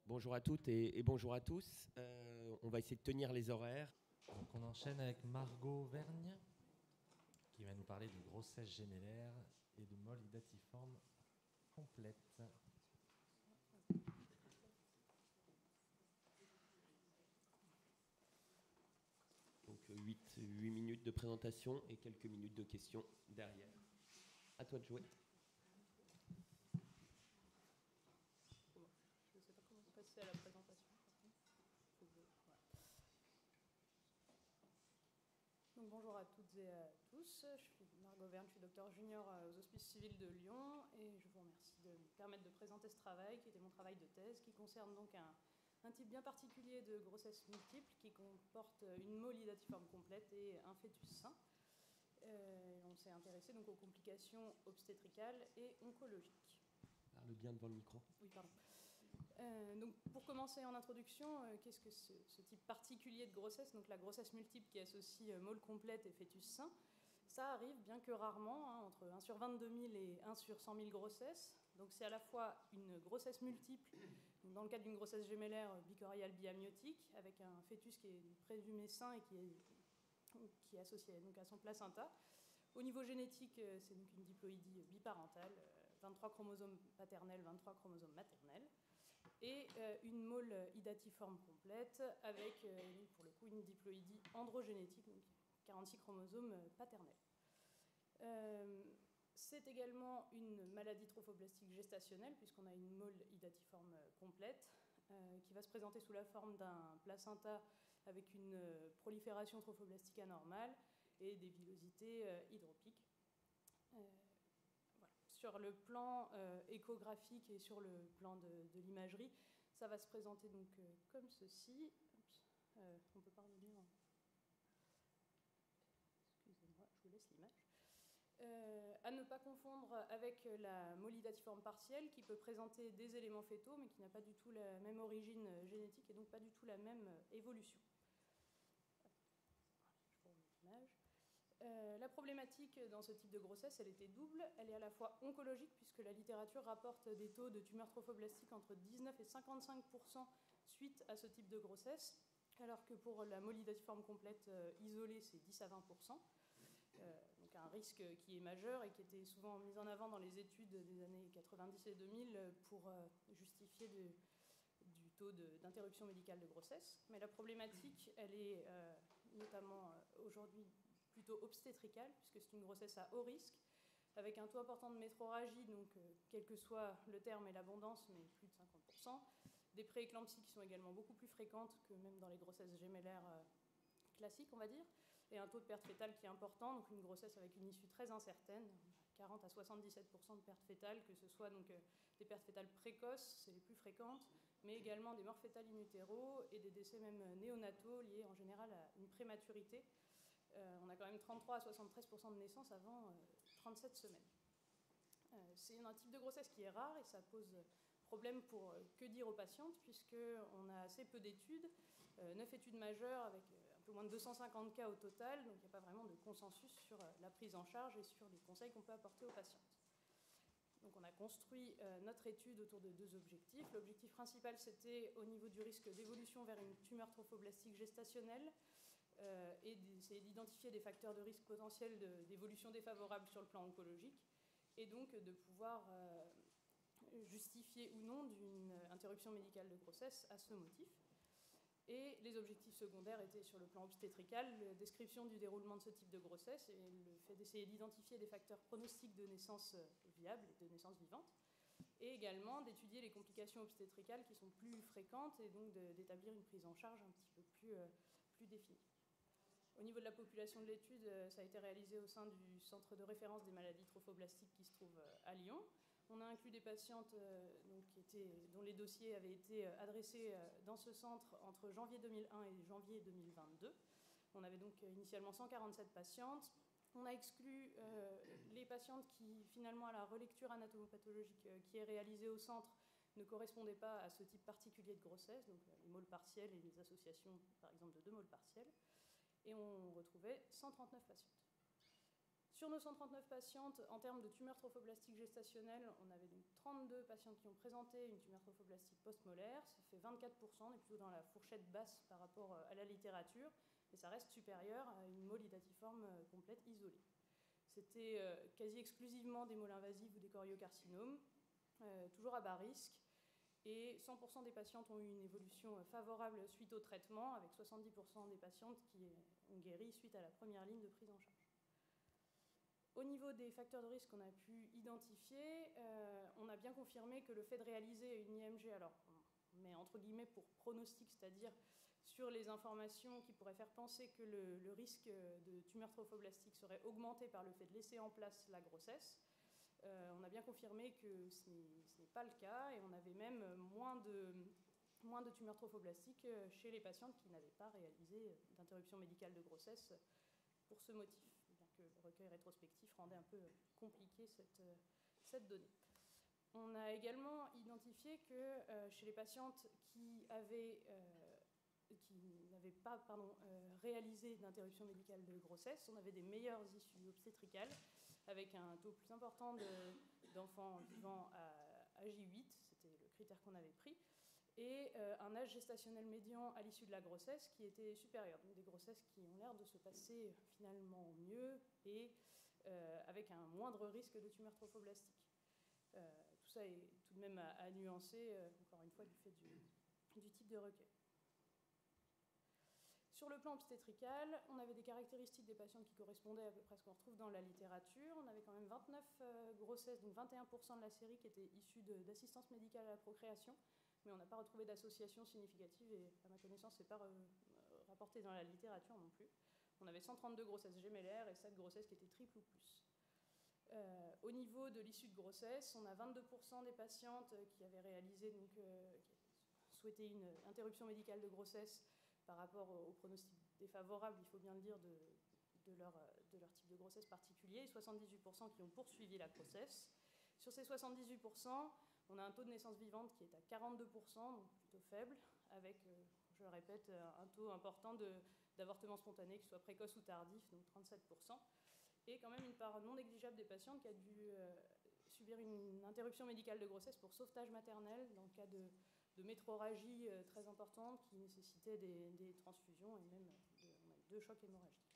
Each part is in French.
Bonjour à toutes et bonjour à tous. On va essayer de tenir les horaires. Donc on enchaîne avec Margot Vergne, qui va nous parler de grossesse gémellaire et de molle idatiforme complète. Donc 8 minutes de présentation et quelques minutes de questions derrière. À toi de jouer. Je ne sais pas comment passer à la présentation. Donc, bonjour à toutes et à tous, je suis Margot Vergne, je suis docteur junior aux Hospices civils de Lyon et je vous remercie de me permettre de présenter ce travail qui était mon travail de thèse, qui concerne donc un type bien particulier de grossesse multiple qui comporte une molle idatiforme complète et un fœtus sain. On s'est intéressé donc aux complications obstétricales et oncologiques. Parle bien devant le micro. Oui, pardon. Donc, pour commencer en introduction, qu'est-ce que ce type particulier de grossesse, donc la grossesse multiple qui associe molle complète et fœtus sain? Ça arrive, bien que rarement, entre 1 sur 22 000 et 1 sur 100 000 grossesses. Donc c'est à la fois une grossesse multiple, dans le cadre d'une grossesse gémellaire bicoriale biamniotique, avec un fœtus qui est présumé sain et qui est associé donc à son placenta. Au niveau génétique, c'est donc une diploïdie biparentale, 23 chromosomes paternels, 23 chromosomes maternels, et une molle idatiforme complète avec, pour le coup, une diploïdie androgénétique, donc 46 chromosomes paternels. C'est également une maladie trophoblastique gestationnelle, puisqu'on a une molle idatiforme complète, qui va se présenter sous la forme d'un placenta avec une prolifération trophoblastique anormale et des villosités hydropiques. Voilà. Sur le plan échographique et sur le plan de l'imagerie, ça va se présenter donc comme ceci. On peut pas revenir. Excusez-moi, je vous laisse l'image. À ne pas confondre avec la molle idatiforme partielle qui peut présenter des éléments fœtaux mais qui n'a pas du tout la même origine génétique et donc pas du tout la même évolution. Je vous remets l'image. La problématique dans ce type de grossesse, elle était double. Elle est à la fois oncologique, puisque la littérature rapporte des taux de tumeurs trophoblastiques entre 19 et 55% suite à ce type de grossesse, alors que pour la molle idatiforme complète isolée, c'est 10 à 20%. Donc un risque qui est majeur et qui était souvent mis en avant dans les études des années 90 et 2000 pour justifier du taux d'interruption médicale de grossesse. Mais la problématique, elle est notamment aujourd'hui plutôt obstétricale, puisque c'est une grossesse à haut risque, avec un taux important de métrorragie, donc quel que soit le terme et l'abondance, mais plus de 50%, des prééclampsies qui sont également beaucoup plus fréquentes que même dans les grossesses gémellaires classiques, on va dire, et un taux de perte fétale qui est important, donc une grossesse avec une issue très incertaine, 40 à 77% de perte fétale, que ce soit donc des pertes fétales précoces, c'est les plus fréquentes, mais également des morts fétales in utero et des décès même néonataux liés en général à une prématurité. On a quand même 33 à 73% de naissances avant 37 semaines. C'est un type de grossesse qui est rare et ça pose problème pour que dire aux patientes, puisqu'on a assez peu d'études, 9 études majeures avec un peu moins de 250 cas au total, donc il n'y a pas vraiment de consensus sur la prise en charge et sur les conseils qu'on peut apporter aux patientes. Donc on a construit notre étude autour de deux objectifs. L'objectif principal, c'était au niveau du risque d'évolution vers une tumeur trophoblastique gestationnelle, et d'essayer d'identifier des facteurs de risque potentiels d'évolution défavorable sur le plan oncologique, et donc de pouvoir justifier ou non d'une interruption médicale de grossesse à ce motif. Et les objectifs secondaires étaient sur le plan obstétrical, la description du déroulement de ce type de grossesse et le fait d'essayer d'identifier des facteurs pronostiques de naissance viable et de naissance vivante, et également d'étudier les complications obstétricales qui sont plus fréquentes et donc d'établir une prise en charge un petit peu plus définie. Au niveau de la population de l'étude, ça a été réalisé au sein du centre de référence des maladies trophoblastiques qui se trouve à Lyon. On a inclus des patientes dont les dossiers avaient été adressés dans ce centre entre janvier 2001 et janvier 2022. On avait donc initialement 147 patientes. On a exclu les patientes qui, finalement, à la relecture anatomopathologique qui est réalisée au centre, ne correspondaient pas à ce type particulier de grossesse, donc les molles partielles et les associations, par exemple, de 2 molles partielles. Et on retrouvait 139 patientes. Sur nos 139 patientes, en termes de tumeurs trophoblastiques gestationnelles, on avait donc 32 patientes qui ont présenté une tumeur trophoblastique post-molaire. Ça fait 24%, on est plutôt dans la fourchette basse par rapport à la littérature, mais ça reste supérieur à une mole datiforme complète isolée. C'était quasi exclusivement des moles invasives ou des choriocarcinomes, toujours à bas risque. Et 100% des patientes ont eu une évolution favorable suite au traitement, avec 70% des patientes qui ont guéri suite à la première ligne de prise en charge. Au niveau des facteurs de risque qu'on a pu identifier, on a bien confirmé que le fait de réaliser une IMG, alors on met entre guillemets pour pronostic, c'est-à-dire sur les informations qui pourraient faire penser que le risque de tumeur trophoblastique serait augmenté par le fait de laisser en place la grossesse. On a bien confirmé que ce n'est pas le cas et on avait même moins de tumeurs trophoblastiques chez les patientes qui n'avaient pas réalisé d'interruption médicale de grossesse pour ce motif, bien que le recueil rétrospectif rendait un peu compliqué cette donnée. On a également identifié que chez les patientes qui n'avaient pas réalisé d'interruption médicale de grossesse, on avait des meilleures issues obstétricales, avec un taux plus important d'enfants vivant à J8, c'était le critère qu'on avait pris, et un âge gestationnel médian à l'issue de la grossesse qui était supérieur. Donc des grossesses qui ont l'air de se passer finalement mieux et avec un moindre risque de tumeur trophoblastique. Tout ça est tout de même à nuancer, encore une fois, du fait du type de recueil. Sur le plan obstétrical, on avait des caractéristiques des patientes qui correspondaient à peu près à ce qu'on retrouve dans la littérature. On avait quand même 29 grossesses, donc 21% de la série qui étaient issues d'assistance médicale à la procréation, mais on n'a pas retrouvé d'association significative et à ma connaissance, ce n'est pas rapporté dans la littérature non plus. On avait 132 grossesses gémellaires et 7 grossesses qui étaient triples ou plus. Au niveau de l'issue de grossesse, on a 22% des patientes qui avaient réalisé, donc, qui souhaitaient une interruption médicale de grossesse par rapport au pronostic défavorable, il faut bien le dire, de leur type de grossesse particulier, et 78% qui ont poursuivi la grossesse. Sur ces 78%, on a un taux de naissance vivante qui est à 42%, donc plutôt faible, avec, je le répète, un taux important d'avortement spontané, qu'il soit précoce ou tardif, donc 37%, et quand même une part non négligeable des patientes qui a dû subir une interruption médicale de grossesse pour sauvetage maternel, dans le cas de métrorragie très importante qui nécessitait des transfusions et même de chocs hémorragiques.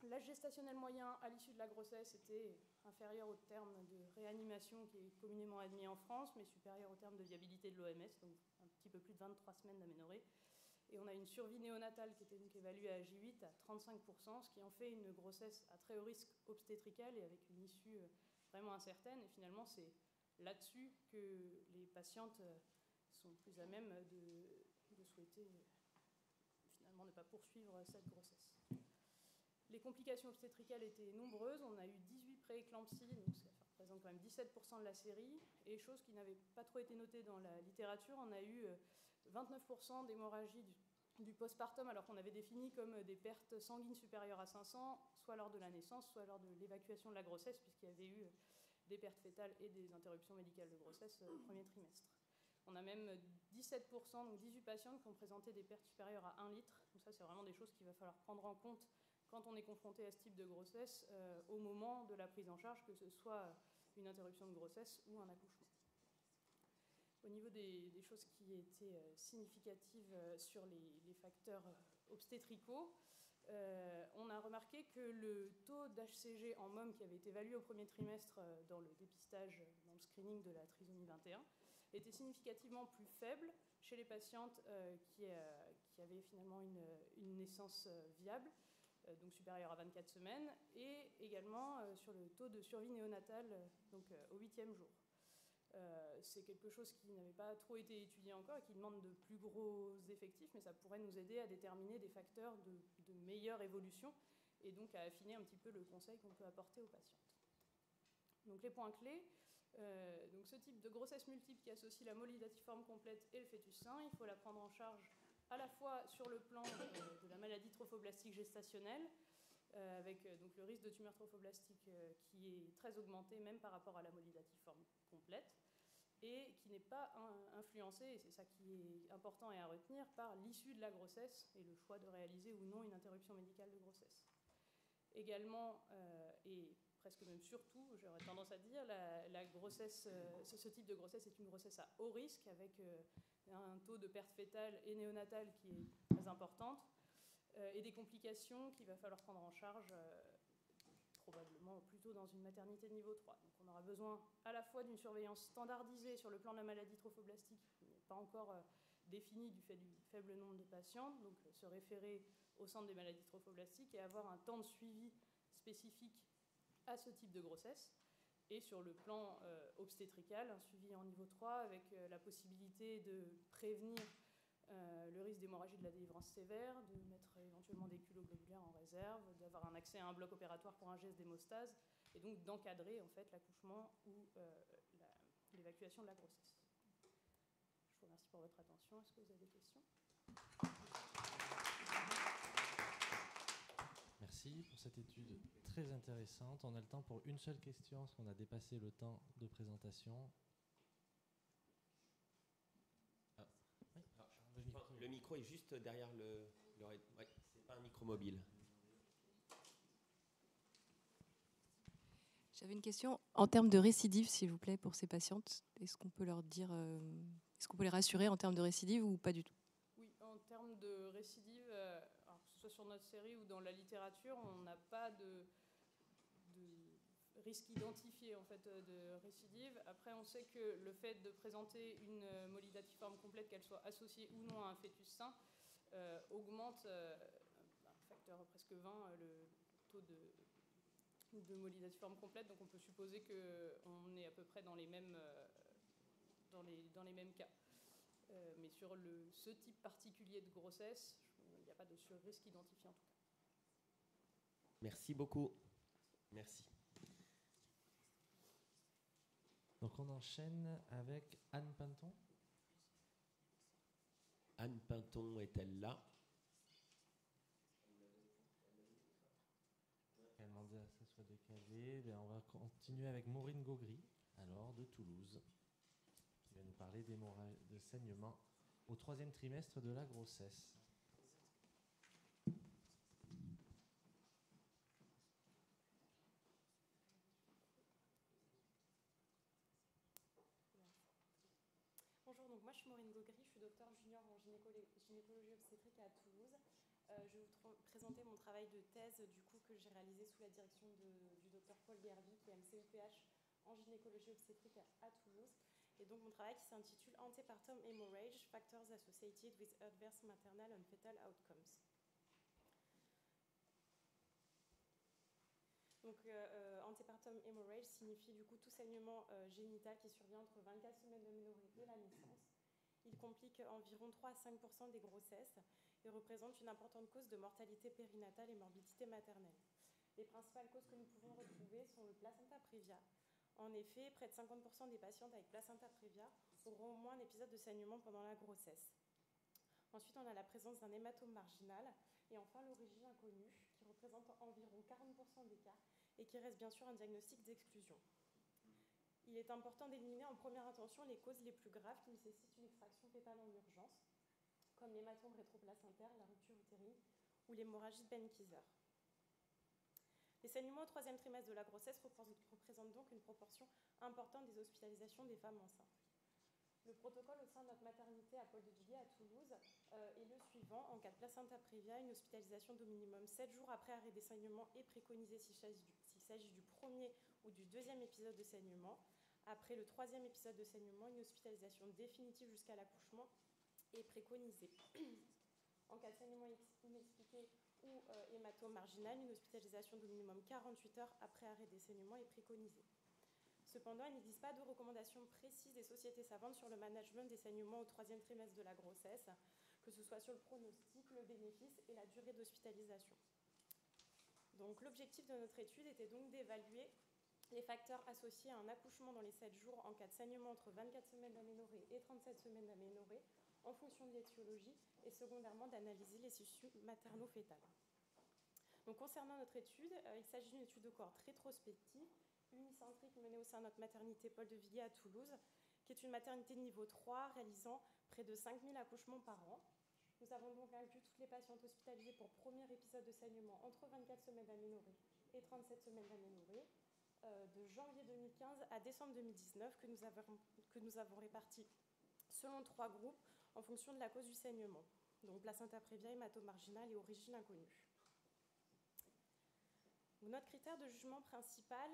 L'âge gestationnel moyen à l'issue de la grossesse était inférieur au terme de réanimation qui est communément admis en France, mais supérieur au terme de viabilité de l'OMS, donc un petit peu plus de 23 semaines d'aménorrhée. Et on a une survie néonatale qui était donc évaluée à J8 à 35%, ce qui en fait une grossesse à très haut risque obstétrical et avec une issue vraiment incertaine. Et finalement, c'est là-dessus que les patientes sont plus à même de souhaiter finalement ne pas poursuivre cette grossesse. Les complications obstétricales étaient nombreuses. On a eu 18 prééclampsies, donc ça représente quand même 17% de la série. Et chose qui n'avait pas trop été notée dans la littérature, on a eu 29% d'hémorragie du postpartum, alors qu'on avait défini comme des pertes sanguines supérieures à 500, soit lors de la naissance, soit lors de l'évacuation de la grossesse, puisqu'il y avait eu des pertes fétales et des interruptions médicales de grossesse au premier trimestre. On a même 17%, donc 18 patientes qui ont présenté des pertes supérieures à 1 litre. Donc ça, c'est vraiment des choses qu'il va falloir prendre en compte quand on est confronté à ce type de grossesse au moment de la prise en charge, que ce soit une interruption de grossesse ou un accouchement. Au niveau des choses qui étaient significatives sur les facteurs obstétricaux, on a remarqué que le taux d'HCG en MOM qui avait été évalué au premier trimestre dans le dépistage, dans le screening de la trisomie 21, était significativement plus faible chez les patientes qui avaient finalement une naissance viable, donc supérieure à 24 semaines, et également sur le taux de survie néonatale donc, au 8e jour. C'est quelque chose qui n'avait pas trop été étudié encore et qui demande de plus gros effectifs, mais ça pourrait nous aider à déterminer des facteurs de meilleure évolution et donc à affiner un petit peu le conseil qu'on peut apporter aux patientes. Donc les points clés, donc ce type de grossesse multiple qui associe la mole datiforme complète et le fœtus sain, il faut la prendre en charge à la fois sur le plan de la maladie trophoblastique gestationnelle, avec donc le risque de tumeur trophoblastique qui est très augmenté même par rapport à la mole datiforme complète, et qui n'est pas influencé, et c'est ça qui est important et à retenir, par l'issue de la grossesse et le choix de réaliser ou non une interruption médicale de grossesse. Également, et presque même surtout, j'aurais tendance à dire, la grossesse, ce type de grossesse est une grossesse à haut risque, avec un taux de perte fétale et néonatale qui est très importante, et des complications qu'il va falloir prendre en charge probablement plutôt dans une maternité de niveau 3. Donc on aura besoin à la fois d'une surveillance standardisée sur le plan de la maladie trophoblastique, qui n'est pas encore définie du fait du faible nombre de patientes, donc se référer au centre des maladies trophoblastiques et avoir un temps de suivi spécifique à ce type de grossesse. Et sur le plan obstétrical, un suivi en niveau 3 avec la possibilité de prévenir le risque d'hémorragie de la délivrance sévère, de mettre éventuellement des culots globulaires en réserve, d'avoir un accès à un bloc opératoire pour un geste d'hémostase, et donc d'encadrer en fait l'accouchement ou l'évacuation de la grossesse. Je vous remercie pour votre attention. Est-ce que vous avez des questions ? Merci pour cette étude très intéressante. On a le temps pour une seule question, parce qu'on a dépassé le temps de présentation. Le micro est juste derrière le ouais, c'est pas un micro mobile. J'avais une question en termes de récidive, s'il vous plaît, pour ces patientes. Est-ce qu'on peut leur dire, est-ce qu'on peut les rassurer en termes de récidive ou pas du tout ? Oui, en termes de récidive, alors que ce soit sur notre série ou dans la littérature, on n'a pas de risque identifié en fait de récidive. Après, on sait que le fait de présenter une molydatiforme complète, qu'elle soit associée ou non à un fœtus sain, augmente un facteur presque 20 le taux de molydatiforme complète. Donc on peut supposer qu'on est à peu près dans les mêmes cas. Mais sur ce type particulier de grossesse, il n'y a pas de surrisque identifié en tout cas. Merci beaucoup. Merci. Donc on enchaîne avec Anne Pinton. Anne Pinton est-elle là ? Elle a demandé à ce que ça soit décalé. On va continuer avec Maureen Gaugry, alors de Toulouse, qui va nous parler de saignement au 3e trimestre de la grossesse. Bonjour, donc moi je suis Maureen Gaugry, je suis docteur junior en gynécologie obstétrique à Toulouse. Je vais vous présenter mon travail de thèse du coup, que j'ai réalisé sous la direction du docteur Paul Guerby, qui est MCUPH en gynécologie obstétrique à Toulouse. Et donc mon travail qui s'intitule Antepartum Hemorrhage, Factors Associated with Adverse Maternal and Fetal Outcomes. Donc antepartum hemorrhage signifie du coup tout saignement génital qui survient entre 24 semaines d'aménorrhée et la naissance. Il complique environ 3 à 5% des grossesses et représente une importante cause de mortalité périnatale et morbidité maternelle. Les principales causes que nous pouvons retrouver sont le placenta prévia. En effet, près de 50% des patientes avec placenta prévia auront au moins un épisode de saignement pendant la grossesse. Ensuite, on a la présence d'un hématome marginal et enfin l'origine inconnue qui représente environ 40% des cas et qui reste bien sûr un diagnostic d'exclusion. Il est important d'éliminer en première intention les causes les plus graves qui nécessitent une extraction fétale en urgence, comme l'hématome rétroplacentaire, la rupture utérine ou l'hémorragie de Benkiser. Les saignements au 3e trimestre de la grossesse représentent donc une proportion importante des hospitalisations des femmes enceintes. Le protocole au sein de notre maternité à Paul de Villiers à Toulouse est le suivant. En cas de placenta prévia, une hospitalisation d'au minimum 7 jours après arrêt des saignements est préconisée s'il s'agit du premier ou du 2e épisode de saignement. Après le 3e épisode de saignement, une hospitalisation définitive jusqu'à l'accouchement est préconisée. En cas de saignement inexpliqué ou hématome marginal, une hospitalisation d'au minimum 48 heures après arrêt des saignements est préconisée. Cependant, il n'existe pas de recommandations précises des sociétés savantes sur le management des saignements au 3e trimestre de la grossesse, que ce soit sur le pronostic, le bénéfice et la durée d'hospitalisation. Donc, l'objectif de notre étude était donc d'évaluer les facteurs associés à un accouchement dans les 7 jours en cas de saignement entre 24 semaines d'aménorrhée et 37 semaines d'aménorrhée en fonction de l'étiologie et secondairement d'analyser les tissus materno-fétales. Donc, concernant notre étude, il s'agit d'une étude de cohorte rétrospective unicentrique menée au sein de notre maternité Paul de Villiers à Toulouse, qui est une maternité de niveau 3 réalisant près de 5000 accouchements par an. Nous avons donc inclus toutes les patientes hospitalisées pour premier épisode de saignement entre 24 semaines d'aménorrhée et 37 semaines d'aménorrhée, de janvier 2015 à décembre 2019, que nous avons réparti selon 3 groupes en fonction de la cause du saignement. Donc placenta prévia, hématome marginal et origine inconnue. Notre critère de jugement principal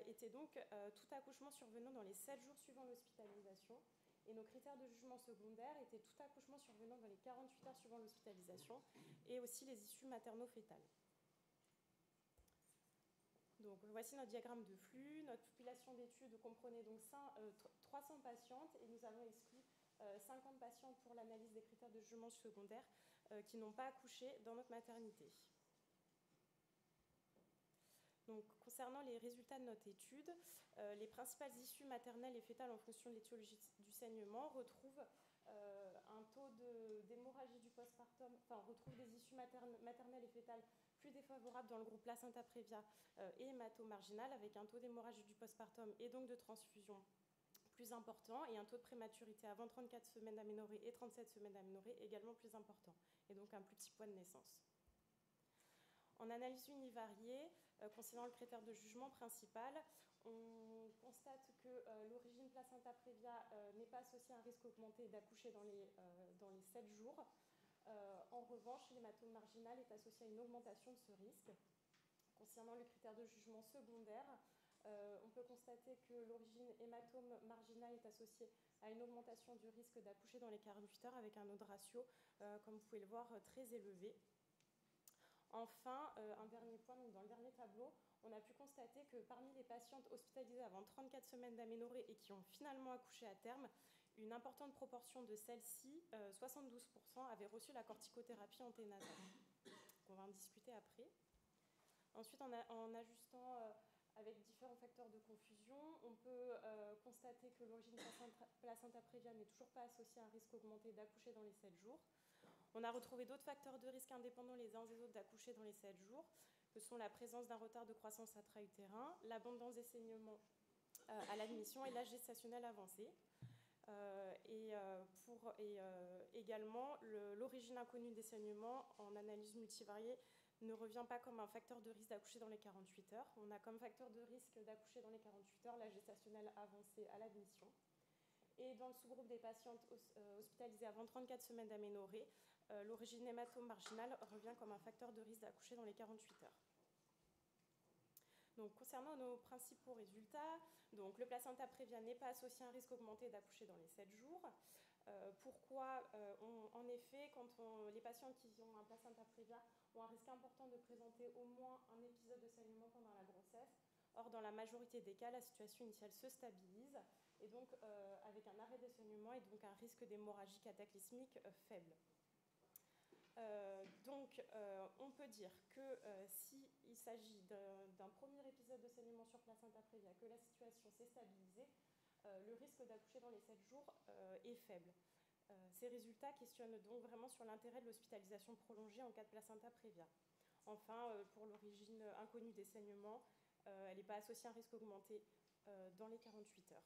était donc tout accouchement survenant dans les 7 jours suivant l'hospitalisation. Et nos critères de jugement secondaire étaient tout accouchement survenant dans les 48 heures suivant l'hospitalisation et aussi les issues materno-fétales. Donc voici notre diagramme de flux. Notre population d'études comprenait donc 300 patientes et nous avons exclu 50 patientes pour l'analyse des critères de jugement secondaire qui n'ont pas accouché dans notre maternité. Donc, concernant les résultats de notre étude, les principales issues maternelles et fétales en fonction de l'étiologie du saignement retrouvent un taux d'hémorragie du postpartum, enfin retrouvent des issues maternelles et fétales plus défavorables dans le groupe placenta prévia et hématome marginal, avec un taux d'hémorragie du postpartum et donc de transfusion plus important et un taux de prématurité avant 34 semaines d'aménorrhée et 37 semaines d'aménorrhée également plus important, et donc un plus petit poids de naissance. En analyse univariée, considérant le critère de jugement principal, on constate que l'origine placenta prévia n'est pas associée à un risque augmenté d'accoucher dans les 7 jours. En revanche, l'hématome marginal est associé à une augmentation de ce risque. Concernant le critère de jugement secondaire, on peut constater que l'origine hématome marginal est associée à une augmentation du risque d'accoucher dans les 48 heures avec un odds ratio, comme vous pouvez le voir, très élevé. Enfin, un dernier point, dans le dernier tableau, on a pu constater que parmi les patientes hospitalisées avant 34 semaines d'aménorrhée et qui ont finalement accouché à terme, une importante proportion de celles-ci, 72%, avaient reçu la corticothérapie anténatale. On va en discuter après. Ensuite, en ajustant avec différents facteurs de confusion, on peut constater que l'origine placenta prévia n'est toujours pas associée à un risque augmenté d'accoucher dans les 7 jours. On a retrouvé d'autres facteurs de risque indépendants les uns des autres d'accoucher dans les 7 jours, que sont la présence d'un retard de croissance intra-utérin, l'abondance des saignements à l'admission et l'âge gestationnel avancé. Également, l'origine inconnue des saignements en analyse multivariée ne revient pas comme un facteur de risque d'accoucher dans les 48 heures. On a comme facteur de risque d'accoucher dans les 48 heures l'âge gestationnel avancé à l'admission. Et dans le sous-groupe des patientes hospitalisées avant 34 semaines d'aménorrhée, l'origine hématome marginale revient comme un facteur de risque d'accoucher dans les 48 heures. Donc, concernant nos principaux résultats, donc, le placenta prévia n'est pas associé à un risque augmenté d'accoucher dans les 7 jours. Pourquoi en effet, quand les patients qui ont un placenta prévia ont un risque important de présenter au moins un épisode de saignement pendant la grossesse. Or, dans la majorité des cas, la situation initiale se stabilise, et donc avec un arrêt des saignements et donc un risque d'hémorragie cataclysmique faible. On peut dire que s'il s'agit d'un premier épisode de saignement sur placenta prévia, que la situation s'est stabilisée, le risque d'accoucher dans les 7 jours est faible. Ces résultats questionnent donc vraiment sur l'intérêt de l'hospitalisation prolongée en cas de placenta prévia. Enfin, pour l'origine inconnue des saignements, elle n'est pas associée à un risque augmenté dans les 48 heures.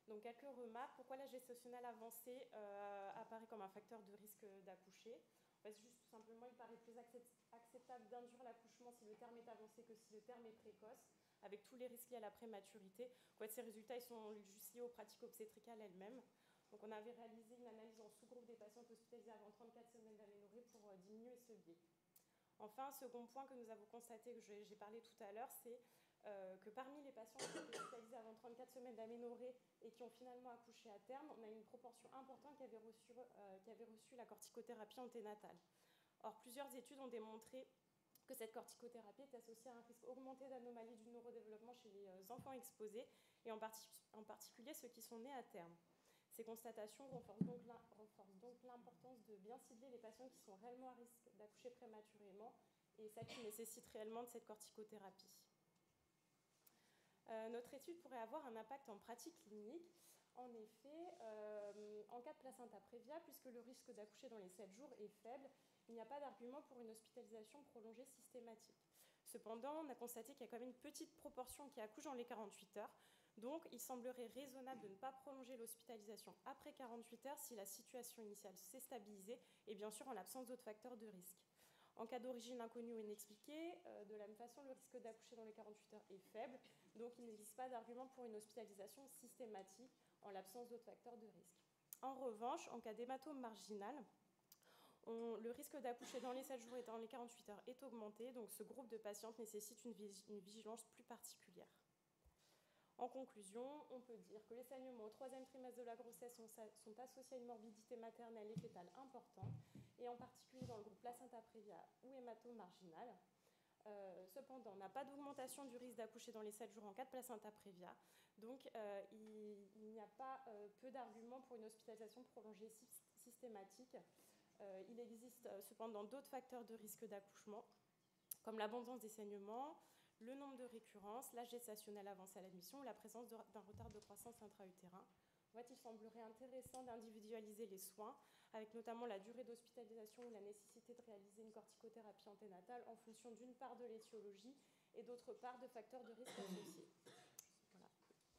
Donc, quelques remarques. Pourquoi l'âge gestationnel avancé apparaît comme un facteur de risque d'accoucher? En fait, juste tout simplement, il paraît plus acceptable d'induire l'accouchement si le terme est avancé que si le terme est précoce, avec tous les risques liés à la prématurité. En fait, ces résultats ils sont juste liés aux pratiques obstétricales elles-mêmes. Donc, on avait réalisé une analyse en sous-groupe des patientes hospitalisées avant 34 semaines d'aménorrhée pour diminuer ce biais. Enfin, un second point que nous avons constaté, que j'ai parlé tout à l'heure, c'est que parmi les patients qui étaient hospitalisés avant 34 semaines d'aménorrhée et qui ont finalement accouché à terme, on a une proportion importante qui avait reçu la corticothérapie anténatale. Or, plusieurs études ont démontré que cette corticothérapie est associée à un risque augmenté d'anomalies du neurodéveloppement chez les enfants exposés, et en particulier ceux qui sont nés à terme. Ces constatations renforcent donc l'importance de bien cibler les patients qui sont réellement à risque d'accoucher prématurément et celles qui nécessitent réellement de cette corticothérapie. Notre étude pourrait avoir un impact en pratique clinique. En effet, en cas de placenta prévia, puisque le risque d'accoucher dans les 7 jours est faible, il n'y a pas d'argument pour une hospitalisation prolongée systématique. Cependant, on a constaté qu'il y a quand même une petite proportion qui accouche dans les 48 heures, Donc, il semblerait raisonnable de ne pas prolonger l'hospitalisation après 48 heures si la situation initiale s'est stabilisée et bien sûr en l'absence d'autres facteurs de risque. En cas d'origine inconnue ou inexpliquée, de la même façon, le risque d'accoucher dans les 48 heures est faible, donc il n'existe pas d'argument pour une hospitalisation systématique en l'absence d'autres facteurs de risque. En revanche, en cas d'hématome marginal, le risque d'accoucher dans les 7 jours et dans les 48 heures est augmenté, donc ce groupe de patientes nécessite une vigilance plus particulière. En conclusion, on peut dire que les saignements au 3e trimestre de la grossesse sont associés à une morbidité maternelle et fétale importante, et en particulier dans le groupe placenta prévia ou hématome marginal. Cependant, on n'a pas d'augmentation du risque d'accoucher dans les 7 jours en cas de placenta prévia, donc il n'y a pas peu d'arguments pour une hospitalisation prolongée systématique. Il existe cependant d'autres facteurs de risque d'accouchement, comme l'abondance des saignements, le nombre de récurrences, l'âge gestationnel avancé à l'admission ou la présence d'un retard de croissance intra-utérin. En fait, il semblerait intéressant d'individualiser les soins, avec notamment la durée d'hospitalisation ou la nécessité de réaliser une corticothérapie anténatale en fonction d'une part de l'étiologie et d'autre part de facteurs de risque associés. Voilà.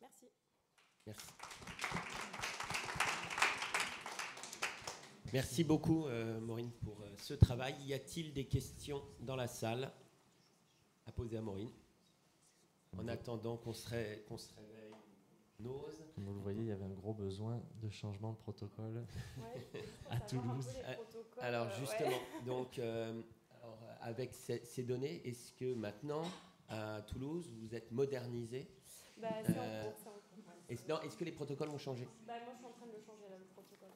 Merci. Merci. Merci beaucoup, Maureen, pour ce travail. Y a-t-il des questions dans la salle à poser à Maureen, en attendant qu'on se réveille, n'ose. Comme vous le voyez, il y avait un gros besoin de changement de protocole à Toulouse. Alors justement, donc, avec ces données, est-ce que maintenant, à Toulouse, vous êtes modernisé? C'est en cours. Est-ce que les protocoles ont changé? Moi, je suis en train de le changer, là, le protocole.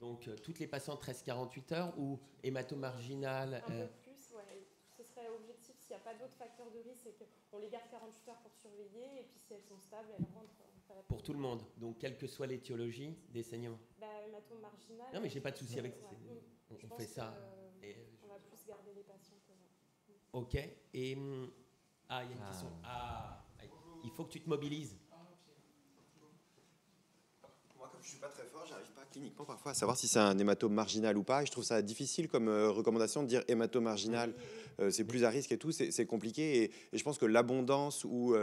Donc, toutes les patientes 13-48 heures ou hématome marginal Un peu plus, ouais. Ce serait objectif, s'il n'y a pas d'autres facteurs de risque, c'est qu'on les garde 48 heures pour surveiller, et puis si elles sont stables, elles rentrent. Pour tout le monde, donc quelle que soit l'étiologie des saignements. Hématome marginal. Non, mais j'ai pas de souci avec ça. Ouais. On fait ça. On va plus garder les patients que... Ok. Et il y a une question. Il faut que tu te mobilises. Moi, comme je ne suis pas très fort, j'arrive pas cliniquement parfois à savoir si c'est un hématome marginal ou pas. Et je trouve ça difficile comme recommandation de dire hématome marginal. C'est plus à risque et tout, c'est compliqué. Et je pense que l'abondance ou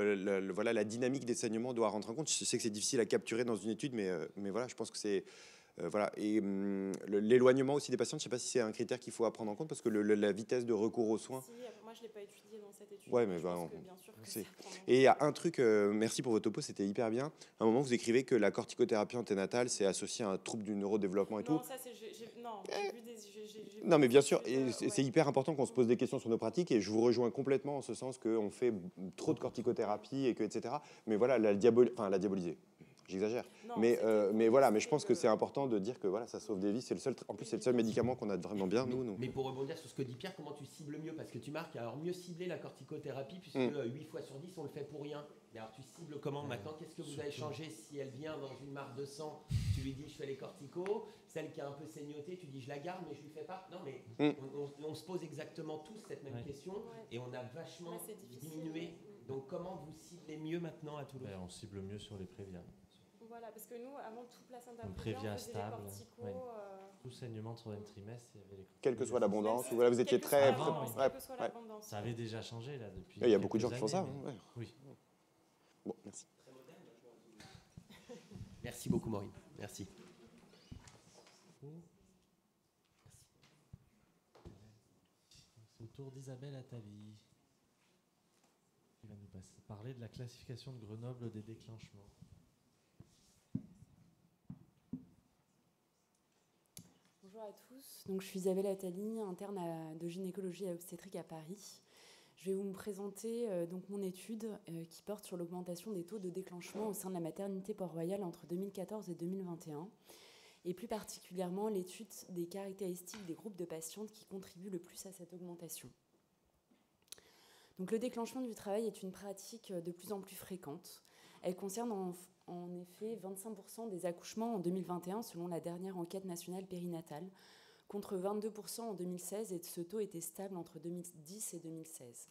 voilà, la dynamique des saignements doit rentrer en compte. Je sais que c'est difficile à capturer dans une étude, mais voilà, je pense que c'est... voilà. Et l'éloignement aussi des patients, je ne sais pas si c'est un critère qu'il faut prendre en compte, parce que la vitesse de recours aux soins... Si, moi je ne l'ai pas étudié dans cette étude. Ouais, mais bien sûr que ça prend. Et il y a un truc, merci pour votre topo, c'était hyper bien. À un moment, vous écrivez que la corticothérapie anténatale, c'est associé à un trouble du neurodéveloppement et tout. Non, ça c'est... j'ai vu des... Non, mais bien sûr, et c'est hyper important qu'on se pose des questions sur nos pratiques, et je vous rejoins complètement en ce sens qu'on fait trop de corticothérapie, et que, etc. Mais voilà, la diaboliser. J'exagère. Mais voilà, mais je pense que c'est important de dire que voilà, ça sauve des vies. C'est le seul, en plus, c'est le seul médicament qu'on a vraiment bien, nous. Mais pour rebondir sur ce que dit Pierre, comment tu cibles mieux? Parce que tu marques, alors mieux cibler la corticothérapie, puisque 8 fois sur 10, on le fait pour rien. Et alors tu cibles comment maintenant? Qu'est-ce que vous avez changé? Si elle vient dans une mare de sang, tu lui dis je fais les corticos. Celle qui a un peu saignoté, tu dis je la garde, mais je lui fais pas. Non, mais on se pose exactement tous cette même question, et on a vachement diminué. Donc comment vous ciblez mieux maintenant à Toulouse? On cible mieux sur les prévias. Voilà, parce que nous, avant tout placenta prévia on faisait stable, les corticos. Tout saignement de 3e trimestre, il y avait les... Quelle que soit l'abondance, voilà, vous étiez très... Ça avait déjà changé là depuis. Il y a beaucoup de gens qui font ça. Mais... Oui. Bon, merci. Merci beaucoup, Maureen. Merci. C'est au tour d'Isabelle Attali, qui va nous parler de la classification de Grenoble des déclenchements. Bonjour à tous, donc, je suis Isabelle Attali, interne de gynécologie et obstétrique à Paris. Je vais vous présenter donc mon étude qui porte sur l'augmentation des taux de déclenchement au sein de la maternité Port-Royal entre 2014 et 2021, et plus particulièrement l'étude des caractéristiques des groupes de patientes qui contribuent le plus à cette augmentation. Donc, le déclenchement du travail est une pratique de plus en plus fréquente. Elle concerne en effet 25% des accouchements en 2021 selon la dernière enquête nationale périnatale, contre 22% en 2016, et ce taux était stable entre 2010 et 2016.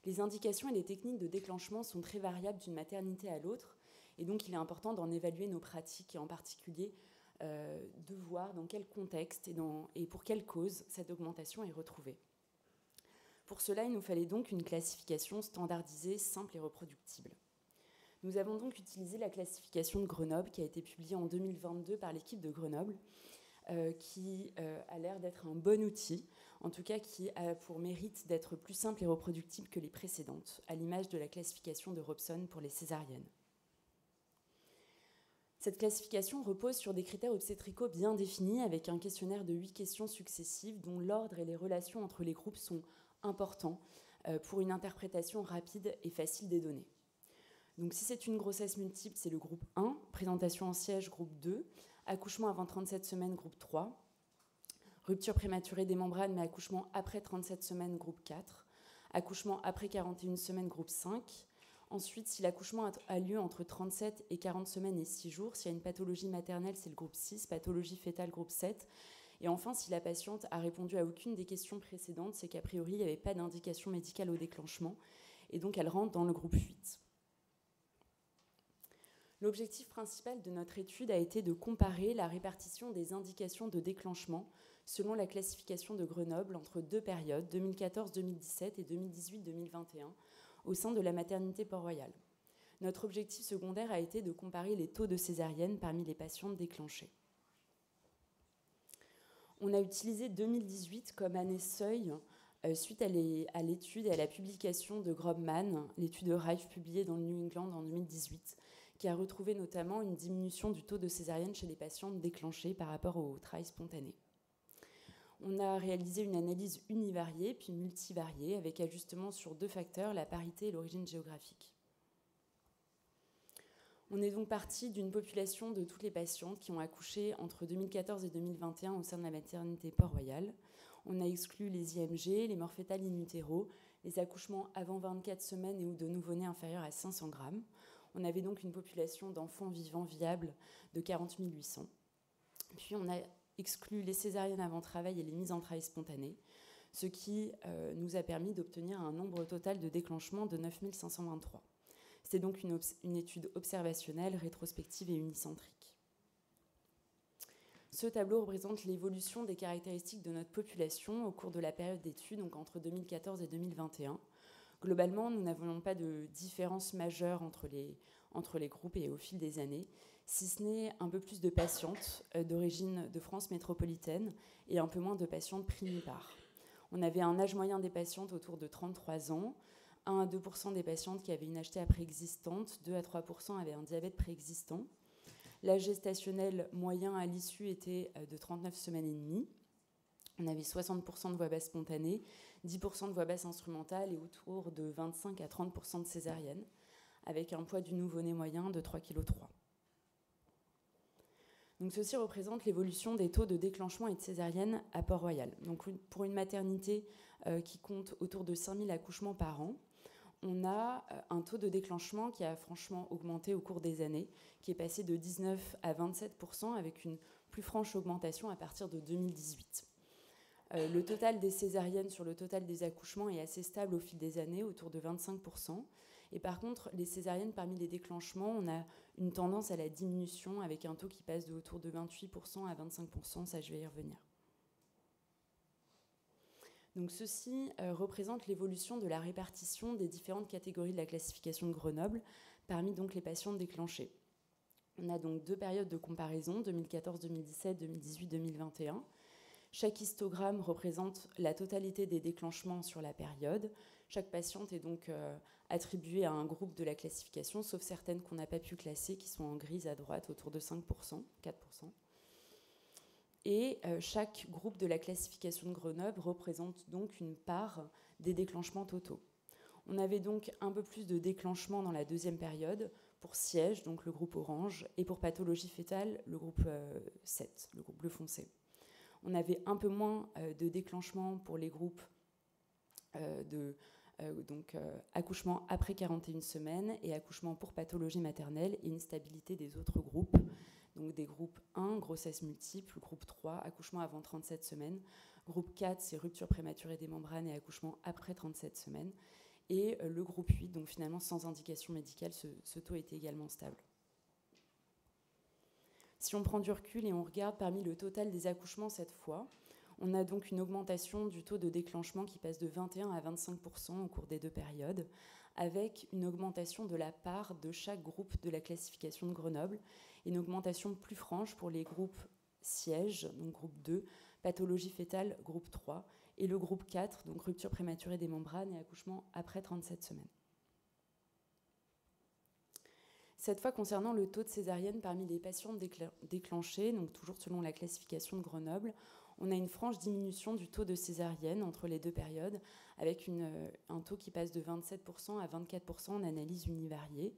Les indications et les techniques de déclenchement sont très variables d'une maternité à l'autre, et donc il est important d'en évaluer nos pratiques, et en particulier de voir dans quel contexte et pour quelle cause cette augmentation est retrouvée. Pour cela, il nous fallait donc une classification standardisée, simple et reproductible. Nous avons donc utilisé la classification de Grenoble qui a été publiée en 2022 par l'équipe de Grenoble, qui a l'air d'être un bon outil, en tout cas qui a pour mérite d'être plus simple et reproductible que les précédentes, à l'image de la classification de Robson pour les césariennes. Cette classification repose sur des critères obstétricaux bien définis, avec un questionnaire de 8 questions successives dont l'ordre et les relations entre les groupes sont importants pour une interprétation rapide et facile des données. Donc si c'est une grossesse multiple, c'est le groupe 1, présentation en siège, groupe 2, accouchement avant 37 semaines, groupe 3, rupture prématurée des membranes, mais accouchement après 37 semaines, groupe 4, accouchement après 41 semaines, groupe 5. Ensuite, si l'accouchement a lieu entre 37 et 40 semaines et 6 jours, s'il y a une pathologie maternelle, c'est le groupe 6, pathologie fœtale, groupe 7. Et enfin, si la patiente a répondu à aucune des questions précédentes, c'est qu'a priori, il n'y avait pas d'indication médicale au déclenchement, et donc elle rentre dans le groupe 8. L'objectif principal de notre étude a été de comparer la répartition des indications de déclenchement selon la classification de Grenoble entre deux périodes, 2014-2017 et 2018-2021, au sein de la maternité Port-Royal. Notre objectif secondaire a été de comparer les taux de césarienne parmi les patientes déclenchées. On a utilisé 2018 comme année seuil suite à l'étude et à la publication de Grobman, l'étude Rife publiée dans le New England en 2018, qui a retrouvé notamment une diminution du taux de césarienne chez les patientes déclenchées par rapport au travail spontané. On a réalisé une analyse univariée puis multivariée avec ajustement sur 2 facteurs, la parité et l'origine géographique. On est donc parti d'une population de toutes les patientes qui ont accouché entre 2014 et 2021 au sein de la maternité Port-Royal. On a exclu les IMG, les morts fœtales in utero, les accouchements avant 24 semaines et ou de nouveau-nés inférieurs à 500 grammes. On avait donc une population d'enfants vivants viables de 40 800. Puis on a exclu les césariennes avant travail et les mises en travail spontanées, ce qui nous a permis d'obtenir un nombre total de déclenchements de 9 523. C'est donc une étude observationnelle, rétrospective et unicentrique. Ce tableau représente l'évolution des caractéristiques de notre population au cours de la période d'étude, donc entre 2014 et 2021. Globalement, nous n'avons pas de différence majeure entre les groupes et au fil des années, si ce n'est un peu plus de patientes d'origine de France métropolitaine et un peu moins de patientes primipares. On avait un âge moyen des patientes autour de 33 ans, 1 à 2% des patientes qui avaient une HTA préexistante, 2 à 3% avaient un diabète préexistant. L'âge gestationnel moyen à l'issue était de 39 semaines et demie. On avait 60% de voix basse spontanée, 10% de voix basse instrumentale et autour de 25 à 30% de césarienne, avec un poids du nouveau-né moyen de 3,3 kg. Donc ceci représente l'évolution des taux de déclenchement et de césarienne à Port-Royal. Donc pour une maternité qui compte autour de 5000 accouchements par an, on a un taux de déclenchement qui a franchement augmenté au cours des années, qui est passé de 19 à 27%, avec une plus franche augmentation à partir de 2018. Le total des césariennes sur le total des accouchements est assez stable au fil des années, autour de 25%. Et par contre, les césariennes, parmi les déclenchements, on a une tendance à la diminution avec un taux qui passe de autour de 28% à 25%, ça je vais y revenir. Donc ceci représente l'évolution de la répartition des différentes catégories de la classification de Grenoble parmi donc les patientes déclenchées. On a donc 2 périodes de comparaison, 2014-2017, 2018-2021. Chaque histogramme représente la totalité des déclenchements sur la période. Chaque patiente est donc attribuée à un groupe de la classification, sauf certaines qu'on n'a pas pu classer, qui sont en grise à droite, autour de 5%, 4%. Et chaque groupe de la classification de Grenoble représente donc une part des déclenchements totaux. On avait donc un peu plus de déclenchements dans la deuxième période, pour siège, donc le groupe orange, et pour pathologie fœtale, le groupe 7, le groupe bleu foncé. On avait un peu moins de déclenchement pour les groupes accouchement après 41 semaines et accouchement pour pathologie maternelle et une stabilité des autres groupes. Donc des groupes 1, grossesse multiple, groupe 3, accouchement avant 37 semaines, groupe 4, c'est rupture prématurée des membranes et accouchement après 37 semaines, et le groupe 8, donc finalement sans indication médicale, ce taux était également stable. Si on prend du recul et on regarde parmi le total des accouchements cette fois, on a donc une augmentation du taux de déclenchement qui passe de 21 à 25% au cours des 2 périodes, avec une augmentation de la part de chaque groupe de la classification de Grenoble, et une augmentation plus franche pour les groupes sièges, donc groupe 2, pathologie fœtale, groupe 3, et le groupe 4, donc rupture prématurée des membranes et accouchement après 37 semaines. Cette fois, concernant le taux de césarienne parmi les patients déclenchés, donc toujours selon la classification de Grenoble, on a une franche diminution du taux de césarienne entre les deux périodes, avec un taux qui passe de 27% à 24% en analyse univariée,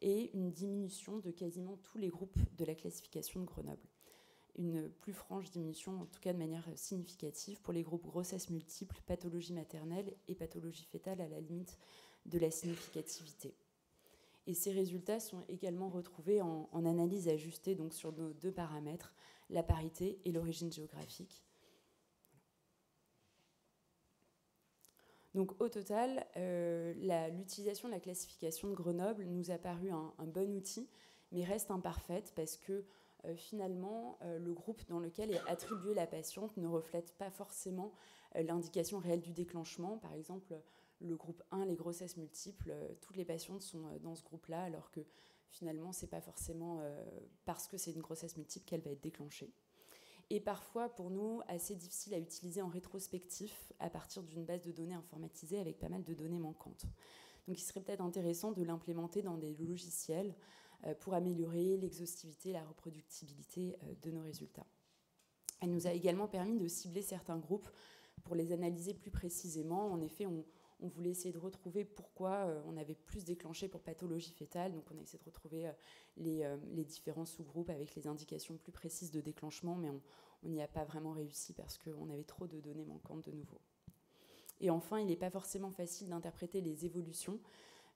et une diminution de quasiment tous les groupes de la classification de Grenoble. Une plus franche diminution, en tout cas de manière significative, pour les groupes grossesse multiple, pathologie maternelle et pathologie fœtale à la limite de la significativité. Et ces résultats sont également retrouvés en analyse ajustée donc sur nos deux paramètres, la parité et l'origine géographique. Donc au total, l'utilisation de la classification de Grenoble nous a paru un bon outil, mais reste imparfaite parce que finalement, le groupe dans lequel est attribuée la patiente ne reflète pas forcément l'indication réelle du déclenchement. Par exemple, le groupe 1, les grossesses multiples, toutes les patientes sont dans ce groupe-là, alors que finalement, ce n'est pas forcément parce que c'est une grossesse multiple qu'elle va être déclenchée. Et parfois, pour nous, assez difficile à utiliser en rétrospectif à partir d'une base de données informatisée avec pas mal de données manquantes. Donc il serait peut-être intéressant de l'implémenter dans des logiciels pour améliorer l'exhaustivité et la reproductibilité de nos résultats. Elle nous a également permis de cibler certains groupes pour les analyser plus précisément. En effet, on voulait essayer de retrouver pourquoi on avait plus déclenché pour pathologie fœtale. Donc on a essayé de retrouver les différents sous-groupes avec les indications plus précises de déclenchement, mais on n'y a pas vraiment réussi parce qu'on avait trop de données manquantes de nouveau. Et enfin, il n'est pas forcément facile d'interpréter les évolutions,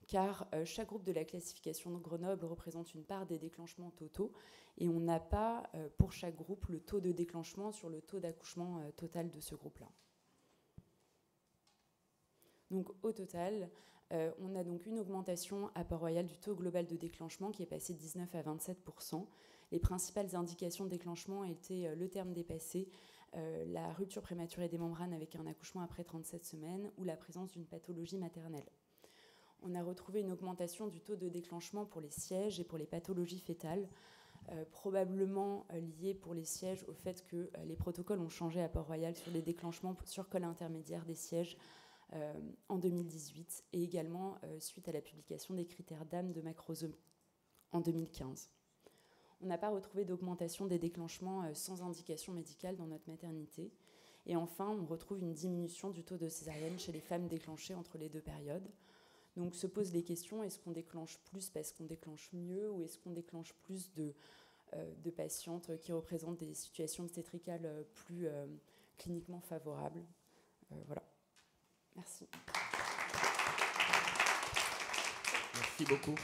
car chaque groupe de la classification de Grenoble représente une part des déclenchements totaux, et on n'a pas pour chaque groupe le taux de déclenchement sur le taux d'accouchement total de ce groupe-là. Donc au total, on a donc une augmentation à Port-Royal du taux global de déclenchement qui est passé de 19 à 27%. Les principales indications de déclenchement étaient le terme dépassé, la rupture prématurée des membranes avec un accouchement après 37 semaines ou la présence d'une pathologie maternelle. On a retrouvé une augmentation du taux de déclenchement pour les sièges et pour les pathologies fœtales, probablement liée pour les sièges au fait que les protocoles ont changé à Port-Royal sur les déclenchements sur col intermédiaire des sièges en 2018 et également suite à la publication des critères d'âme de macrosomie en 2015. On n'a pas retrouvé d'augmentation des déclenchements sans indication médicale dans notre maternité. Et enfin, on retrouve une diminution du taux de césarienne chez les femmes déclenchées entre les deux périodes. Donc se posent les questions, est-ce qu'on déclenche plus parce qu'on déclenche mieux ou est-ce qu'on déclenche plus de patientes qui représentent des situations obstétricales plus cliniquement favorables. Voilà. Merci. Merci beaucoup.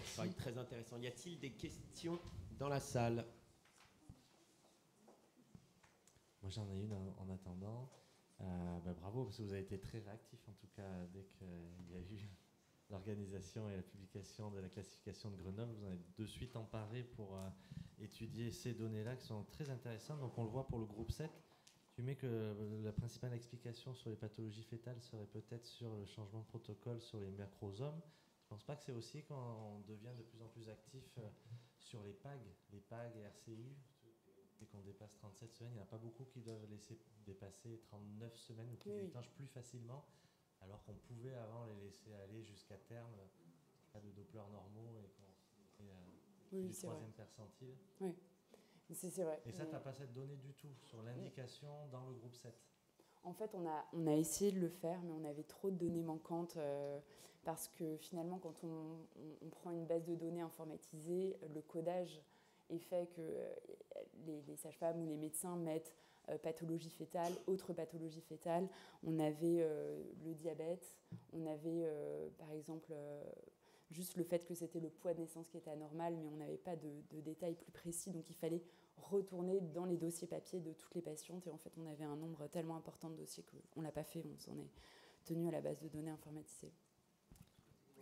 C'est très intéressant. Y a-t-il des questions dans la salle? Moi, j'en ai une en attendant. Bravo, parce que vous avez été très réactif, en tout cas, dès qu'il y a eu l'organisation et la publication de la classification de Grenoble. Vous en êtes de suite emparé pour étudier ces données-là qui sont très intéressantes. Donc, on le voit pour le groupe 7. Tu mets que la principale explication sur les pathologies fœtales serait peut-être sur le changement de protocole sur les macrosomes. Je ne pense pas que c'est aussi quand on devient de plus en plus actif sur les PAG et RCU. Dès qu'on dépasse 37 semaines, il n'y en a pas beaucoup qui doivent laisser dépasser 39 semaines ou qui déclenchent plus facilement, alors qu'on pouvait avant les laisser aller jusqu'à terme, pas de Doppler normaux et qu'on était du troisième percentile. Oui. C'est vrai. Et ça, tu n'as pas cette donnée du tout sur l'indication dans le groupe 7. En fait, on a essayé de le faire, mais on avait trop de données manquantes parce que finalement, quand on prend une base de données informatisée, le codage est fait que les sages-femmes ou les médecins mettent pathologie fœtale, autre pathologie fœtale. On avait le diabète, on avait par exemple juste le fait que c'était le poids de naissance qui était anormal, mais on n'avait pas de détails plus précis, donc il fallait retourner dans les dossiers papier de toutes les patientes, et en fait on avait un nombre tellement important de dossiers qu'on ne l'a pas fait, on s'en est tenu à la base de données informatisée.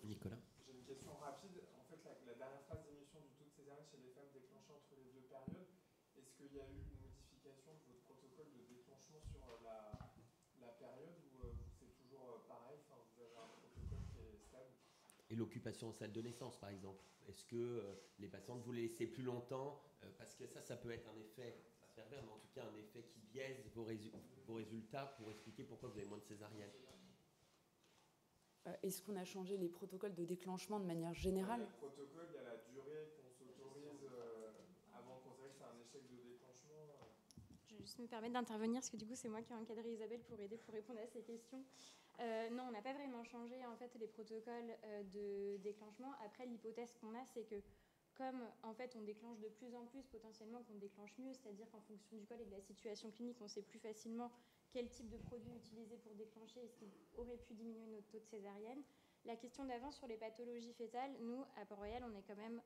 Nicolas. J'ai une question rapide. En fait, la dernière phase d'émission du taux de césarienne chez les femmes déclenchées entre les deux périodes, est-ce qu'il y a eu une modification de votre protocole de déclenchement sur la période ou c'est toujours pareil, enfin, vous avez un protocole qui est stable? Et l'occupation en salle de naissance, par exemple. Est-ce que les patientes vous les laissez plus longtemps parce que ça peut être un effet, pas pervers, mais en tout cas un effet qui biaise vos résultats pour expliquer pourquoi vous avez moins de césariennes. Est-ce qu'on a changé les protocoles de déclenchement de manière générale? Le protocole, il y a la durée qu'on s'autorise avant qu'on considère que c'est un échec de déclenchement. Je vais juste me permettre d'intervenir parce que du coup c'est moi qui ai encadré Isabelle pour aider pour répondre à ces questions. Non, on n'a pas vraiment changé en fait les protocoles de déclenchement. Après, l'hypothèse qu'on a, c'est que comme en fait on déclenche de plus en plus, potentiellement qu'on déclenche mieux, c'est-à-dire qu'en fonction du col et de la situation clinique, on sait plus facilement quel type de produit utiliser pour déclencher et ce qui aurait pu diminuer notre taux de césarienne. La question d'avant sur les pathologies fétales, nous à Port-Royal, on est quand même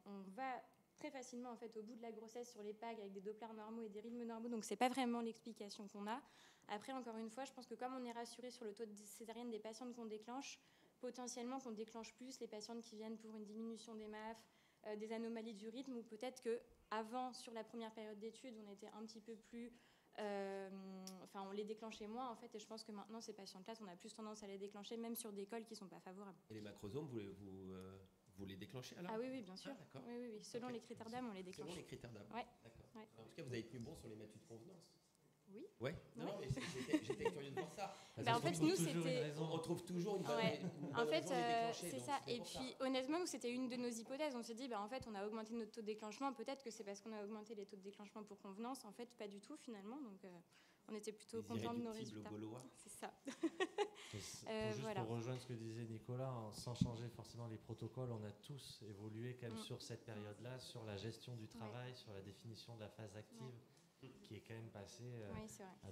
on va très facilement en fait au bout de la grossesse sur les PAG avec des dopplers normaux et des rythmes normaux, donc c'est pas vraiment l'explication qu'on a. Après, encore une fois, je pense que comme on est rassuré sur le taux de césarienne des patientes qu'on déclenche, potentiellement qu'on déclenche plus les patientes qui viennent pour une diminution des MAF, des anomalies du rythme, ou peut-être qu'avant, sur la première période d'études, on était un petit peu plus... on les déclenchait moins, en fait, et je pense que maintenant, ces patientes-là, on a plus tendance à les déclencher, même sur des cols qui ne sont pas favorables. Et les macrosomes, vous les déclenchez alors? Ah oui, bien sûr. D'accord. Oui. Selon les critères d'âme, on les déclenche. Selon les critères d'âme. Ouais. D'accord. Ouais. En tout cas, vous avez tenu bon sur les méthodes de convenance. Oui. Ouais. Non, mais j'étais curieux de voir ça. En fait, nous, c'était... On trouve toujours une bonne, en fait, raison de les déclencher. c'est ça. Et puis, honnêtement, nous, c'était une de nos hypothèses. On s'est dit, en fait, on a augmenté notre taux de déclenchement. Peut-être que c'est parce qu'on a augmenté les taux de déclenchement pour convenance. En fait, pas du tout, finalement. Donc, on était plutôt contents de nos résultats. C'est ça. Pour rejoindre ce que disait Nicolas, sans changer forcément les protocoles, on a tous évolué quand même sur cette période-là, sur la gestion du travail, sur la définition de la phase active. Qui est quand même passé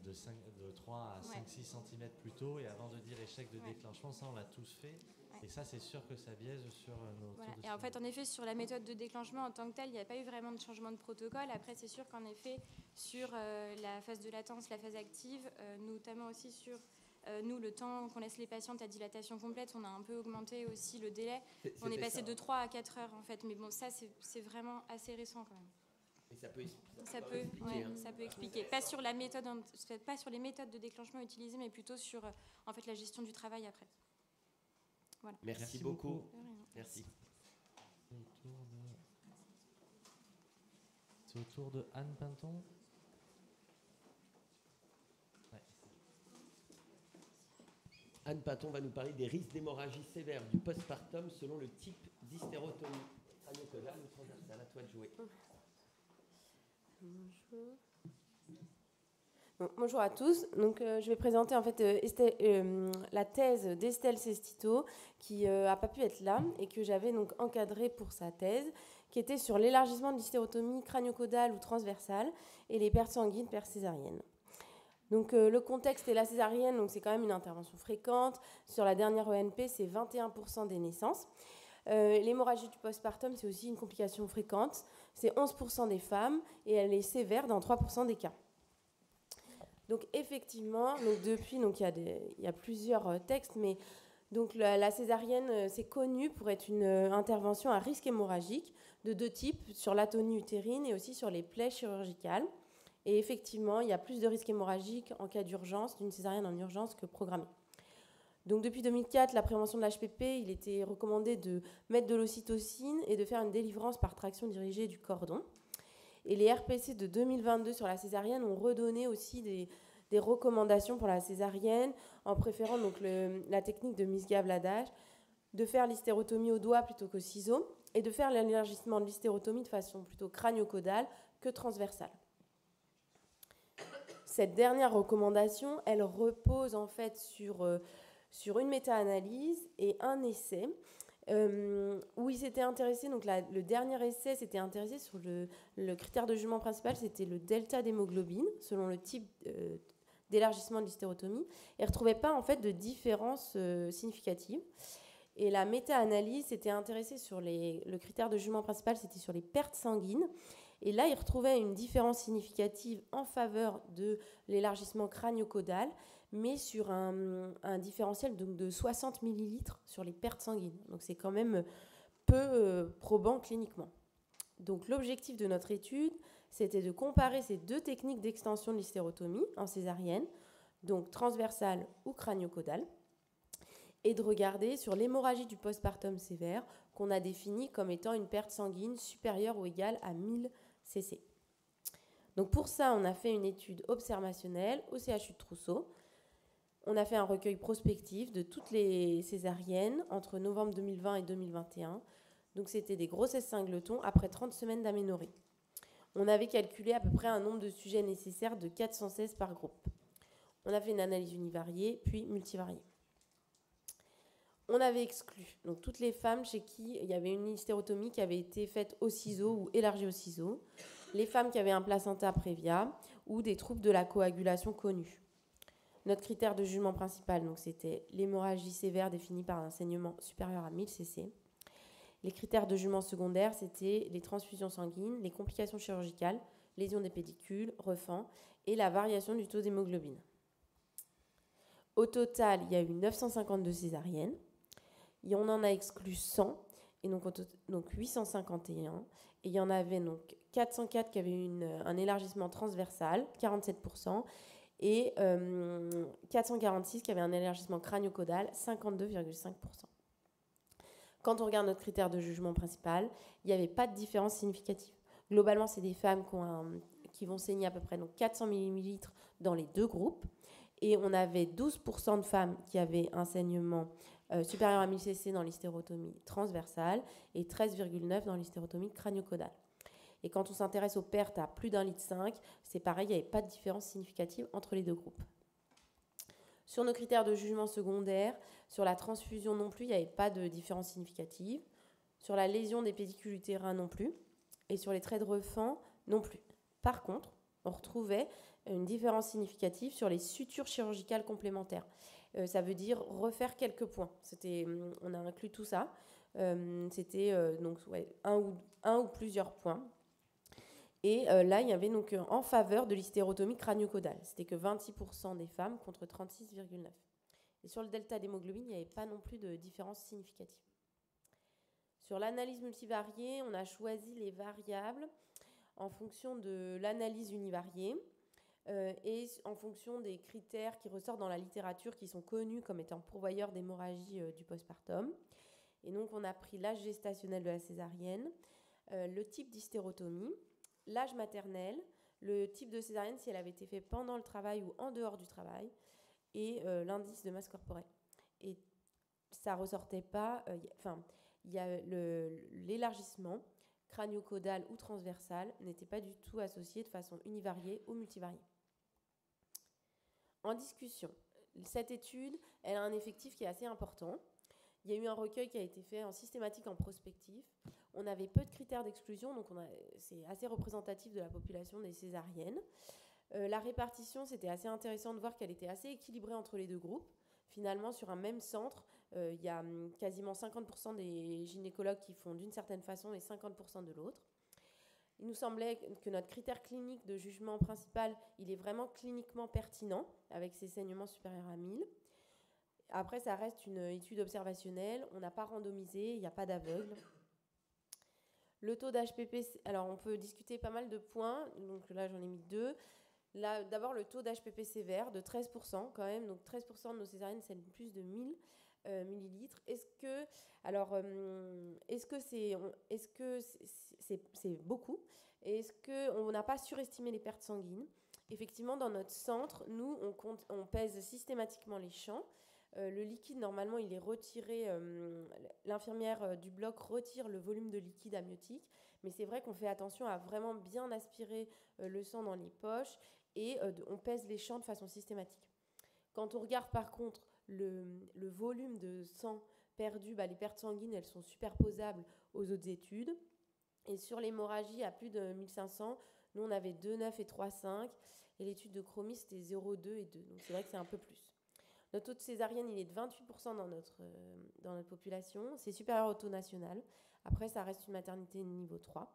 de 3 à 5-6 cm plus tôt. Et avant de dire échec de déclenchement, ça, on l'a tous fait. Et ça, c'est sûr que ça biaise sur nos taux de... Et en fait, en effet, sur la méthode de déclenchement en tant que telle, il n'y a pas eu vraiment de changement de protocole. Après, c'est sûr qu'en effet, sur la phase de latence, la phase active, notamment aussi sur... nous, le temps qu'on laisse les patientes à dilatation complète, on a un peu augmenté aussi le délai. On est passé de 3 à 4 heures, en fait. Mais bon, ça, c'est vraiment assez récent quand même. Et ça peut expliquer. Pas sur la méthode, pas sur les méthodes de déclenchement utilisées, mais plutôt sur en fait la gestion du travail après. Voilà. Merci beaucoup. Merci. C'est au tour de Anne Pinton. Anne Pinton va nous parler des risques d'hémorragie sévère du postpartum selon le type d'hystérotomie. Crânio-caudale ou transversale, à toi de jouer. Bonjour. Bonjour à tous. Donc, je vais présenter en fait la thèse d'Estelle Sestito qui n'a pas pu être là et que j'avais donc encadrée pour sa thèse, qui était sur l'élargissement de l'hystérotomie crânio-caudale ou transversale et les pertes sanguines, pertes césariennes. Donc, le contexte est la césarienne, donc c'est quand même une intervention fréquente. Sur la dernière ENP, c'est 21% des naissances. L'hémorragie du postpartum, c'est aussi une complication fréquente. C'est 11% des femmes et elle est sévère dans 3% des cas. Donc effectivement, depuis, il y a plusieurs textes, mais donc la césarienne, c'est connu pour être une intervention à risque hémorragique de deux types, sur l'atonie utérine et aussi sur les plaies chirurgicales. Et effectivement, il y a plus de risque hémorragique en cas d'urgence, d'une césarienne en urgence que programmée. Donc depuis 2004, la prévention de l'HPP, il était recommandé de mettre de l'ocytocine et de faire une délivrance par traction dirigée du cordon. Et les RPC de 2022 sur la césarienne ont redonné aussi des recommandations pour la césarienne, en préférant donc la technique de Misgab-Ladage, de faire l'hystérotomie au doigt plutôt qu'au ciseau, et de faire l'élargissement de l'hystérotomie de façon plutôt crânio-caudale que transversale. Cette dernière recommandation, elle repose en fait sur une méta-analyse et un essai où il s'était intéressé, donc le dernier essai s'était intéressé sur le critère de jugement principal, c'était le delta d'hémoglobine, selon le type d'élargissement de l'hystérotomie, et ne retrouvait pas en fait de différence significative. Et la méta-analyse s'était intéressée sur le critère de jugement principal, c'était sur les pertes sanguines. Et là, il retrouvait une différence significative en faveur de l'élargissement crânio-caudal, mais sur un différentiel donc de 60 millilitres sur les pertes sanguines. Donc c'est quand même peu probant cliniquement. Donc l'objectif de notre étude, c'était de comparer ces deux techniques d'extension de l'hystérotomie en césarienne, donc transversale ou crânio-caudale, et de regarder sur l'hémorragie du postpartum sévère qu'on a définie comme étant une perte sanguine supérieure ou égale à 1000 cc. Donc pour ça, on a fait une étude observationnelle au CHU de Trousseau. On a fait un recueil prospectif de toutes les césariennes entre novembre 2020 et 2021. Donc c'était des grossesses singletons après 30 semaines d'aménorrhée. On avait calculé à peu près un nombre de sujets nécessaires de 416 par groupe. On a fait une analyse univariée, puis multivariée. On avait exclu donc toutes les femmes chez qui il y avait une hystérotomie qui avait été faite au ciseau ou élargie au ciseau, les femmes qui avaient un placenta prévia ou des troubles de la coagulation connus. Notre critère de jugement principal, donc, c'était l'hémorragie sévère définie par un saignement supérieur à 1000 cc. Les critères de jugement secondaire, c'était les transfusions sanguines, les complications chirurgicales, lésions des pédicules, refends et la variation du taux d'hémoglobine. Au total, il y a eu 952 césariennes. Et on en a exclu 100, et donc 851. Et il y en avait donc 404 qui avaient un élargissement transversal, 47%, et 446 qui avaient un élargissement crânio-caudal, 52,5%. Quand on regarde notre critère de jugement principal, il n'y avait pas de différence significative. Globalement, c'est des femmes qui vont saigner à peu près donc 400 ml dans les deux groupes. Et on avait 12% de femmes qui avaient un saignement supérieur à 1000 cc dans l'hystérotomie transversale et 13,9% dans l'hystérotomie crânio-caudale. Et quand on s'intéresse aux pertes à plus d'1,5 litre, c'est pareil, il n'y avait pas de différence significative entre les deux groupes. Sur nos critères de jugement secondaire, sur la transfusion non plus, il n'y avait pas de différence significative. Sur la lésion des pédicules utérins non plus. Et sur les traits de refend non plus. Par contre, on retrouvait une différence significative sur les sutures chirurgicales complémentaires. Ça veut dire refaire quelques points. On a inclus tout ça. C'était un ou plusieurs points. Et là, il y avait donc en faveur de l'hystérotomie crânio-caudale. C'était que 26% des femmes contre 36,9%. Et sur le delta d'hémoglobine, il n'y avait pas non plus de différence significative. Sur l'analyse multivariée, on a choisi les variables en fonction de l'analyse univariée et en fonction des critères qui ressortent dans la littérature qui sont connus comme étant pourvoyeurs d'hémorragie du postpartum. Et donc, on a pris l'âge gestationnel de la césarienne, le type d'hystérotomie, l'âge maternel, le type de césarienne si elle avait été faite pendant le travail ou en dehors du travail, et l'indice de masse corporelle. Et ça ressortait pas... il y a l'élargissement crânio-caudal ou transversal n'était pas du tout associé de façon univariée ou multivariée. En discussion, cette étude, elle a un effectif qui est assez important. Il y a eu un recueil qui a été fait en systématique, en prospectif. On avait peu de critères d'exclusion, donc c'est assez représentatif de la population des césariennes. La répartition, c'était assez intéressant de voir qu'elle était assez équilibrée entre les deux groupes. Finalement, sur un même centre, il y a quasiment 50% des gynécologues qui font d'une certaine façon et 50% de l'autre. Il nous semblait que notre critère clinique de jugement principal, il est vraiment cliniquement pertinent avec ces saignements supérieurs à 1000. Après, ça reste une étude observationnelle. On n'a pas randomisé, il n'y a pas d'aveugle. Le taux d'HPP, alors on peut discuter pas mal de points. Donc là, j'en ai mis 2. Là, d'abord, le taux d'HPP sévère de 13% quand même. Donc 13% de nos césariennes saignent plus de 1000 millilitres. Est-ce que c'est beaucoup? Et est-ce qu'on n'a pas surestimé les pertes sanguines? Effectivement, dans notre centre, nous, on pèse systématiquement les champs. Le liquide, normalement, il est retiré. L'infirmière du bloc retire le volume de liquide amniotique. Mais c'est vrai qu'on fait attention à vraiment bien aspirer le sang dans les poches et on pèse les champs de façon systématique. Quand on regarde par contre le volume de sang perdu, les pertes sanguines, elles sont superposables aux autres études. Et sur l'hémorragie à plus de 1500, nous on avait 2,9 et 3,5. Et l'étude de Chromie, c'était 0,2 et 2. Donc c'est vrai que c'est un peu plus. Notre taux de césarienne, il est de 28% dans notre population. C'est supérieur au taux national. Après, ça reste une maternité niveau 3.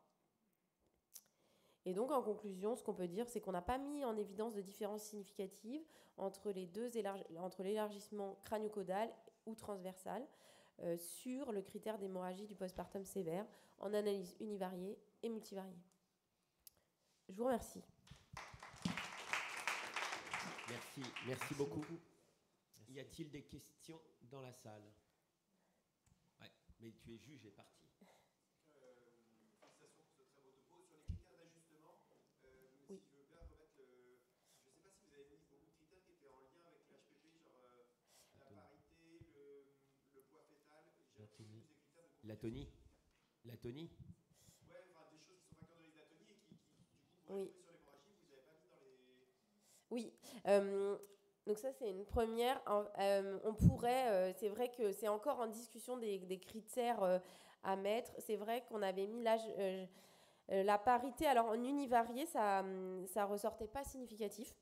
Et donc, en conclusion, ce qu'on peut dire, c'est qu'on n'a pas mis en évidence de différences significatives entre l'élargissement crânio-caudal ou transversal sur le critère d'hémorragie du postpartum sévère en analyse univariée et multivariée. Je vous remercie. Merci beaucoup. Y a-t-il des questions dans la salle? Ouais, mais tu es juge et parti. Félicitations pour ce très beau topo. Sur les critères d'ajustement, Oui. si je veux bien remettre le. Je ne sais pas si vous avez mis beaucoup de critères qui étaient en lien avec l'HPP, genre la parité, le poids fœtal. L'atonie. L'atonie. L'atonie. Ouais, enfin des choses qui sont facteurs de risque d'atonie et qui du coup, Oui. sur l'hémorragie, vous n'avez pas mis dans les. Oui. Donc ça, c'est une première. On pourrait, c'est vrai que c'est encore en discussion des critères à mettre. C'est vrai qu'on avait mis l'âge, la parité. Alors en univarié, ça ressortait pas significatif.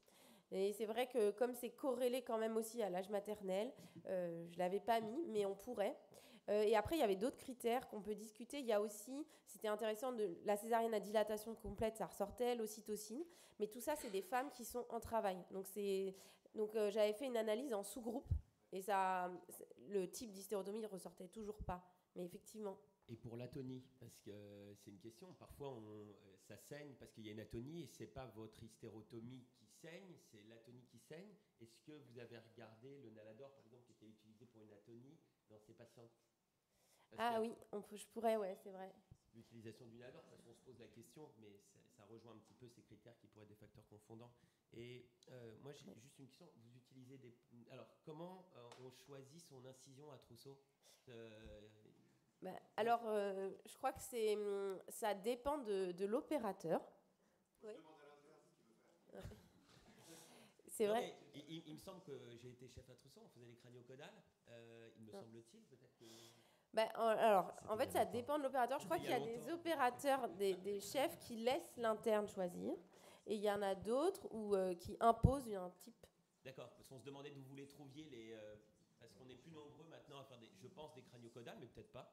Et c'est vrai que comme c'est corrélé quand même aussi à l'âge maternel, je l'avais pas mis, mais on pourrait. Et après, il y avait d'autres critères qu'on peut discuter. Il y a aussi, c'était intéressant, de la césarienne à dilatation complète, ça ressortait, l'ocytocine. Mais tout ça, c'est des femmes qui sont en travail. Donc j'avais fait une analyse en sous-groupe. Et ça, le type d'hystérotomie ne ressortait toujours pas. Mais effectivement. Et pour l'atonie, parce que c'est une question, parfois ça saigne parce qu'il y a une atonie et c'est pas votre hystérotomie qui saigne, c'est l'atonie qui saigne. Est-ce que vous avez regardé le Nalador, par exemple, qui était utilisé pour une atonie dans ces patientes? Ah oui, je pourrais, ouais, c'est vrai. L'utilisation du Nalador, parce qu'on se pose la question, mais ça rejoint un petit peu ces critères qui pourraient être des facteurs confondants. Et moi, j'ai juste une question. Vous utilisez des... Alors, comment on choisit son incision à trousseau? Alors, je crois que ça dépend de l'opérateur. Oui. C'est vrai. Il me semble que j'ai été chef à trousseau, on faisait les crânio-caudales. Il me semble-t-il, peut-être que... Alors, en fait, ça dépend de l'opérateur. Je crois qu'il y a des opérateurs, des chefs qui laissent l'interne choisir. Et il y en a d'autres qui imposent un type. D'accord, parce qu'on se demandait d'où vous les trouviez, parce qu'on est plus nombreux maintenant à faire je pense, des crânio-caudales, mais peut-être pas.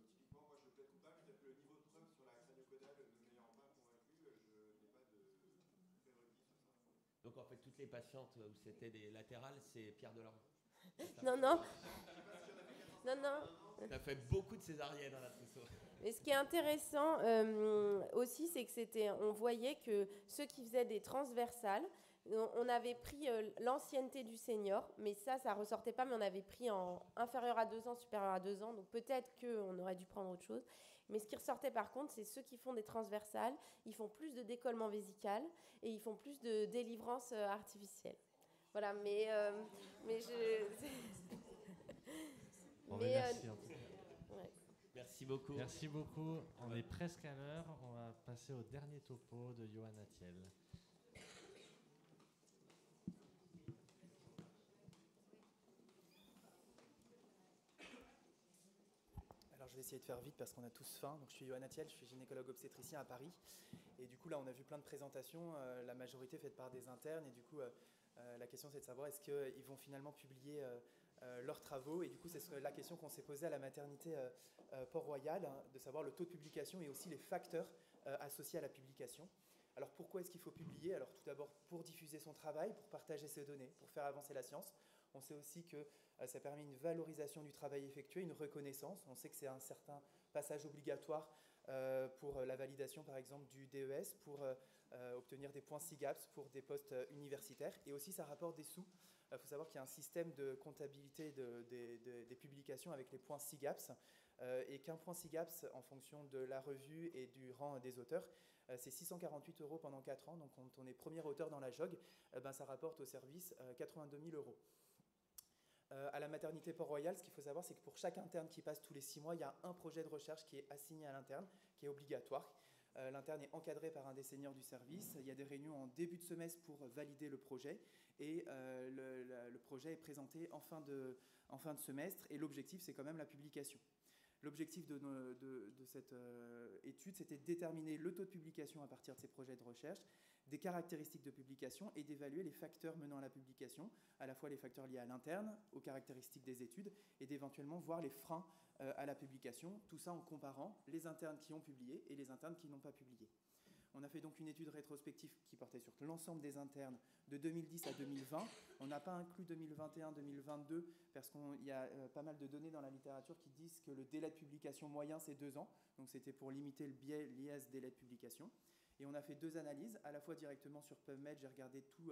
Typiquement, moi je plaide coupable, peut-être que le niveau de preuve sur la crânio-caudale ne m'ayant pas convaincu, je n'ai pas de prérequis sur ça. Donc en fait, toutes les patientes où c'était des latérales, c'est Pierre Delorme. Non. On a fait beaucoup de césariennes dans la trousseau. Et ce qui est intéressant aussi, c'est que on voyait que ceux qui faisaient des transversales, on avait pris l'ancienneté du senior, mais ça ressortait pas, mais on avait pris en inférieur à 2 ans, supérieur à 2 ans, donc peut-être qu'on aurait dû prendre autre chose. Mais ce qui ressortait par contre, c'est ceux qui font des transversales, ils font plus de décollement vésical et ils font plus de délivrance artificielle. Voilà, mais je... Merci en tout cas. Ouais. Merci beaucoup. Merci beaucoup. On est presque à l'heure. On va passer au dernier topo de Johan Attiel. Alors je vais essayer de faire vite parce qu'on a tous faim. Donc je suis Johan Attiel, je suis gynécologue obstétricien à Paris. Et du coup là on a vu plein de présentations, la majorité faite par des internes. Et du coup la question c'est de savoir est-ce qu'ils vont finalement publier leurs travaux. Et du coup c'est la question qu'on s'est posée à la maternité Port-Royal, hein, de savoir le taux de publication et aussi les facteurs associés à la publication. Alors pourquoi est-ce qu'il faut publier? Alors tout d'abord pour diffuser son travail, pour partager ses données, pour faire avancer la science. On sait aussi que ça permet une valorisation du travail effectué, une reconnaissance. On sait que c'est un certain passage obligatoire pour la validation, par exemple, du DES, pour obtenir des points SIGAPS pour des postes universitaires. Et aussi, ça rapporte des sous. Il faut savoir qu'il y a un système de comptabilité des publications avec les points SIGAPS et qu'un point SIGAPS, en fonction de la revue et du rang des auteurs, c'est 648 € pendant 4 ans. Donc, quand on est premier auteur dans la JOG, ça rapporte au service 82 000 €. À la maternité Port-Royal, ce qu'il faut savoir, c'est que pour chaque interne qui passe tous les 6 mois, il y a un projet de recherche qui est assigné à l'interne, qui est obligatoire. L'interne est encadré par un des seniors du service. Il y a des réunions en début de semestre pour valider le projet. Et le projet est présenté en fin de semestre. Et l'objectif, c'est quand même la publication. L'objectif de cette étude, c'était de déterminer le taux de publication à partir de ces projets de recherche, des caractéristiques de publication et d'évaluer les facteurs menant à la publication, à la fois les facteurs liés à l'interne, aux caractéristiques des études, et d'éventuellement voir les freins à la publication, tout ça en comparant les internes qui ont publié et les internes qui n'ont pas publié. On a fait donc une étude rétrospective qui portait sur l'ensemble des internes de 2010 à 2020. On n'a pas inclus 2021-2022 parce qu'il y a pas mal de données dans la littérature qui disent que le délai de publication moyen, c'est 2 ans. Donc c'était pour limiter le biais lié à ce délai de publication. Et on a fait 2 analyses, à la fois directement sur PubMed, j'ai regardé tout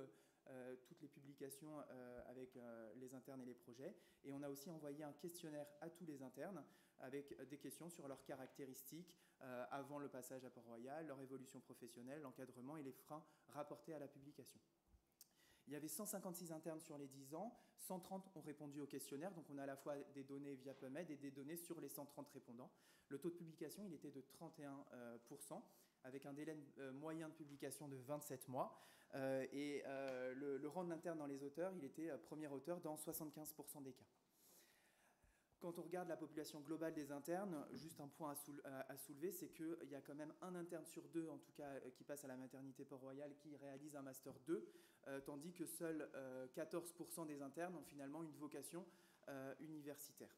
toutes les publications avec les internes et les projets. Et on a aussi envoyé un questionnaire à tous les internes avec des questions sur leurs caractéristiques avant le passage à Port-Royal, leur évolution professionnelle, l'encadrement et les freins rapportés à la publication. Il y avait 156 internes sur les 10 ans, 130 ont répondu au questionnaire, donc on a à la fois des données via PubMed et des données sur les 130 répondants. Le taux de publication, il était de 31%, avec un délai moyen de publication de 27 mois. Le rang de l'interne dans les auteurs, il était premier auteur dans 75% des cas. Quand on regarde la population globale des internes, juste un point à soulever, c'est qu'il y a quand même un interne sur 2, en tout cas, qui passe à la maternité Port-Royal, qui réalise un Master 2, tandis que seuls 14% des internes ont finalement une vocation universitaire.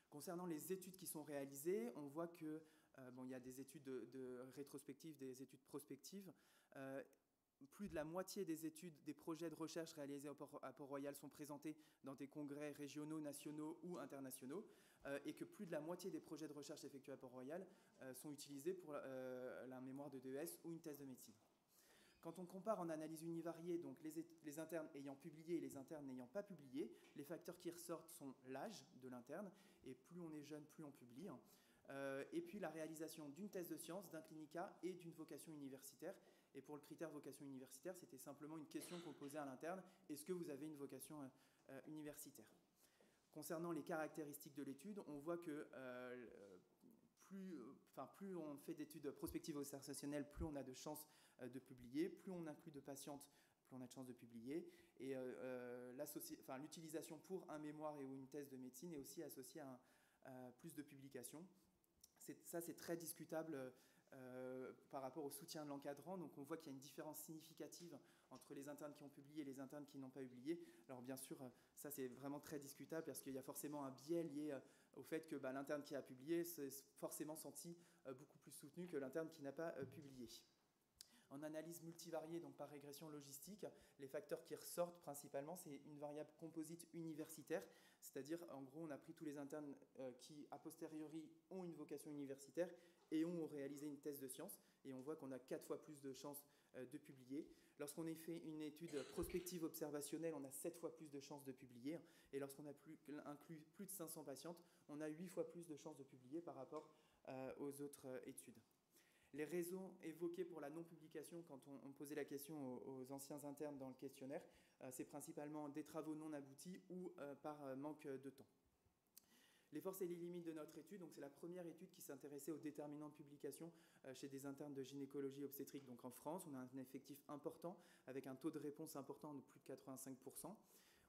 Concernant les études qui sont réalisées, on voit que il y a des études de rétrospectives, des études prospectives. Plus de la moitié des études, des projets de recherche réalisés à Port-Royal sont présentés dans des congrès régionaux, nationaux ou internationaux, et que plus de la moitié des projets de recherche effectués à Port-Royal sont utilisés pour la mémoire de DES ou une thèse de médecine. Quand on compare en analyse univariée donc les internes ayant publié et les internes n'ayant pas publié, les facteurs qui ressortent sont l'âge de l'interne, et plus on est jeune, plus on publie, et puis la réalisation d'une thèse de sciences, d'un clinica et d'une vocation universitaire. Et pour le critère vocation universitaire, c'était simplement une question qu'on posait à l'interne. Est-ce que vous avez une vocation universitaire ? Concernant les caractéristiques de l'étude, on voit que plus on fait d'études prospectives observationnelles, plus on a de chances de publier, plus on inclut de patientes, plus on a de chances de publier. Et l'utilisation pour un mémoire et ou une thèse de médecine est aussi associée à plus de publications. Ça, c'est très discutable par rapport au soutien de l'encadrant. Donc on voit qu'il y a une différence significative entre les internes qui ont publié et les internes qui n'ont pas publié. Alors bien sûr, ça c'est vraiment très discutable parce qu'il y a forcément un biais lié au fait que l'interne qui a publié s'est forcément senti beaucoup plus soutenu que l'interne qui n'a pas publié. En analyse multivariée, donc par régression logistique, les facteurs qui ressortent principalement, c'est une variable composite universitaire, c'est-à-dire en gros on a pris tous les internes qui a posteriori ont une vocation universitaire et ont réalisé une thèse de sciences, et on voit qu'on a 4 fois plus de chances de publier. Lorsqu'on a fait une étude prospective observationnelle, on a 7 fois plus de chances de publier, et lorsqu'on a inclus plus de 500 patientes, on a 8 fois plus de chances de publier par rapport aux autres études. Les raisons évoquées pour la non-publication, quand on posait la question aux anciens internes dans le questionnaire, c'est principalement des travaux non aboutis ou par manque de temps. Les forces et les limites de notre étude, donc c'est la première étude qui s'intéressait aux déterminants de publication chez des internes de gynécologie obstétrique. Donc en France, on a un effectif important avec un taux de réponse important de plus de 85%.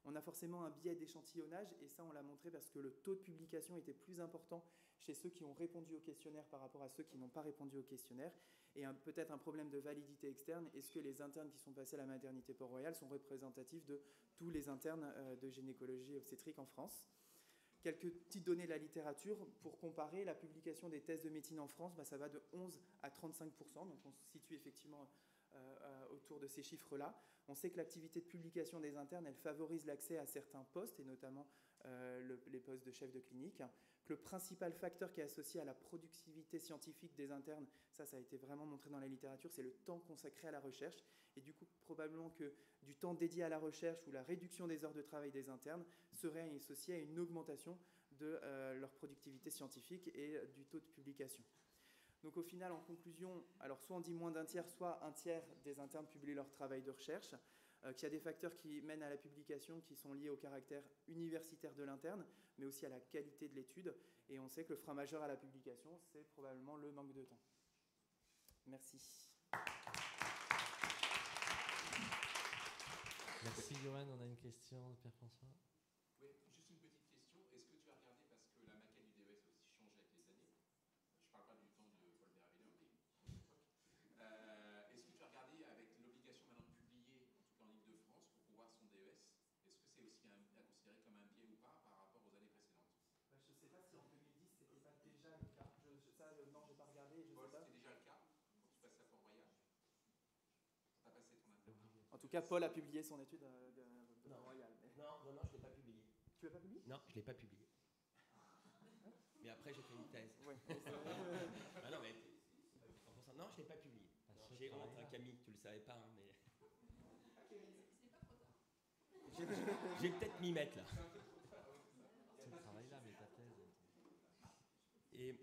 On a forcément un biais d'échantillonnage, et ça on l'a montré parce que le taux de publication était plus important chez ceux qui ont répondu au questionnaire par rapport à ceux qui n'ont pas répondu au questionnaire. Et peut-être un problème de validité externe, est-ce que les internes qui sont passés à la maternité Port-Royal sont représentatifs de tous les internes de gynécologie obstétrique en France ? Quelques petites données de la littérature pour comparer la publication des thèses de médecine en France, ça va de 11 à 35%, donc on se situe effectivement autour de ces chiffres-là. On sait que l'activité de publication des internes, elle favorise l'accès à certains postes, et notamment les postes de chef de clinique. Que le principal facteur qui est associé à la productivité scientifique des internes, ça a été vraiment montré dans la littérature, c'est le temps consacré à la recherche. Et du coup, probablement que du temps dédié à la recherche ou la réduction des heures de travail des internes serait associé à une augmentation de leur productivité scientifique et du taux de publication. Donc au final, en conclusion, alors soit on dit moins d'un tiers, soit un tiers des internes publient leur travail de recherche, qu'il y a des facteurs qui mènent à la publication qui sont liés au caractère universitaire de l'interne, mais aussi à la qualité de l'étude. Et on sait que le frein majeur à la publication, c'est probablement le manque de temps. Merci. Merci Johan, on a une question de Pierre-François. Oui, juste une petite question. Est-ce que tu as regardé, parce que la maquette du DES a aussi changé avec les années, je ne parle pas du temps de Paul Bérabédin, mais est-ce que tu as regardé avec l'obligation maintenant de publier, en tout cas en Ile-de-France, pour pouvoir son DES, est-ce que c'est aussi à considérer comme un biais ou pas par rapport aux années précédentes? Je ne sais pas si en 2010 c'était pas déjà le cas. Non, je n'ai pas regardé. Paul, c'était déjà le cas quand tu passais à Port-Royal? Tu as passé ton internat? En tout cas, Paul a publié son étude de Port-Royal. Mais... Non, je ne l'ai pas publié. Tu l'as pas publié? Non, je ne l'ai pas publié. Mais après, j'ai fait une thèse. Oui. Non, mais... Non, je ne l'ai pas publié. J'ai honte, Camille, tu ne le savais pas, mais... Je vais peut-être m'y mettre là. Ce travail-là, mais ta thèse. Et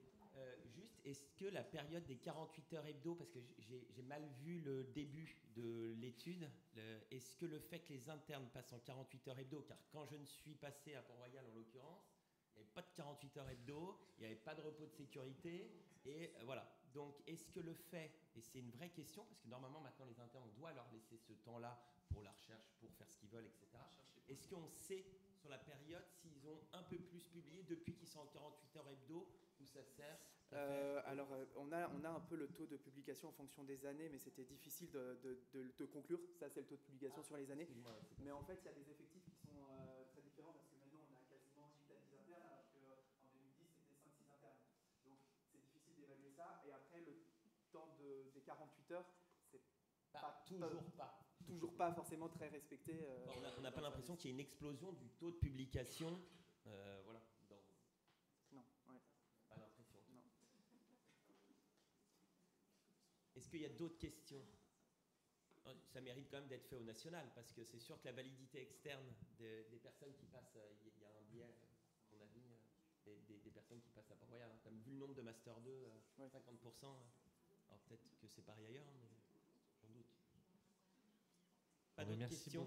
juste, est-ce que la période des 48 heures hebdo, parce que j'ai mal vu le début de l'étude, est-ce que le fait que les internes passent en 48 heures hebdo, car quand je ne suis passé à Port-Royal en l'occurrence, il n'y avait pas de 48 heures hebdo, il n'y avait pas de repos de sécurité, et voilà. Donc, est-ce que le fait, et c'est une vraie question, parce que normalement maintenant les internes, on doit leur laisser ce temps-là pour la recherche, pour faire ce qu'ils veulent, etc. Est-ce qu'on sait sur la période s'ils ont un peu plus publié depuis qu'ils sont en 48 heures hebdo, où ça sert Alors, on a un peu le taux de publication en fonction des années, mais c'était difficile de conclure. Ça, c'est le taux de publication sur les années. Mais en fait, il y a des effectifs qui sont très différents parce que maintenant, on a quasiment 8 à 10 internes, alors qu'en 2010, c'était 5-6 internes. Donc, c'est difficile d'évaluer ça. Et après, le temps des 48 heures, c'est toujours pas forcément très respecté. On n'a pas l'impression qu'il y ait une explosion du taux de publication. Voilà. Non, ouais. Pas l'impression. Non. Est-ce qu'il y a d'autres questions? Ça mérite quand même d'être fait au national, parce que c'est sûr que la validité externe des personnes qui passent, il y a un biais, à mon avis, des personnes qui passent à Port-Royal. Tu as vu le nombre de Master 2, 50%. Alors peut-être que c'est pareil ailleurs, mais j'en doute. Pas d'autres questions?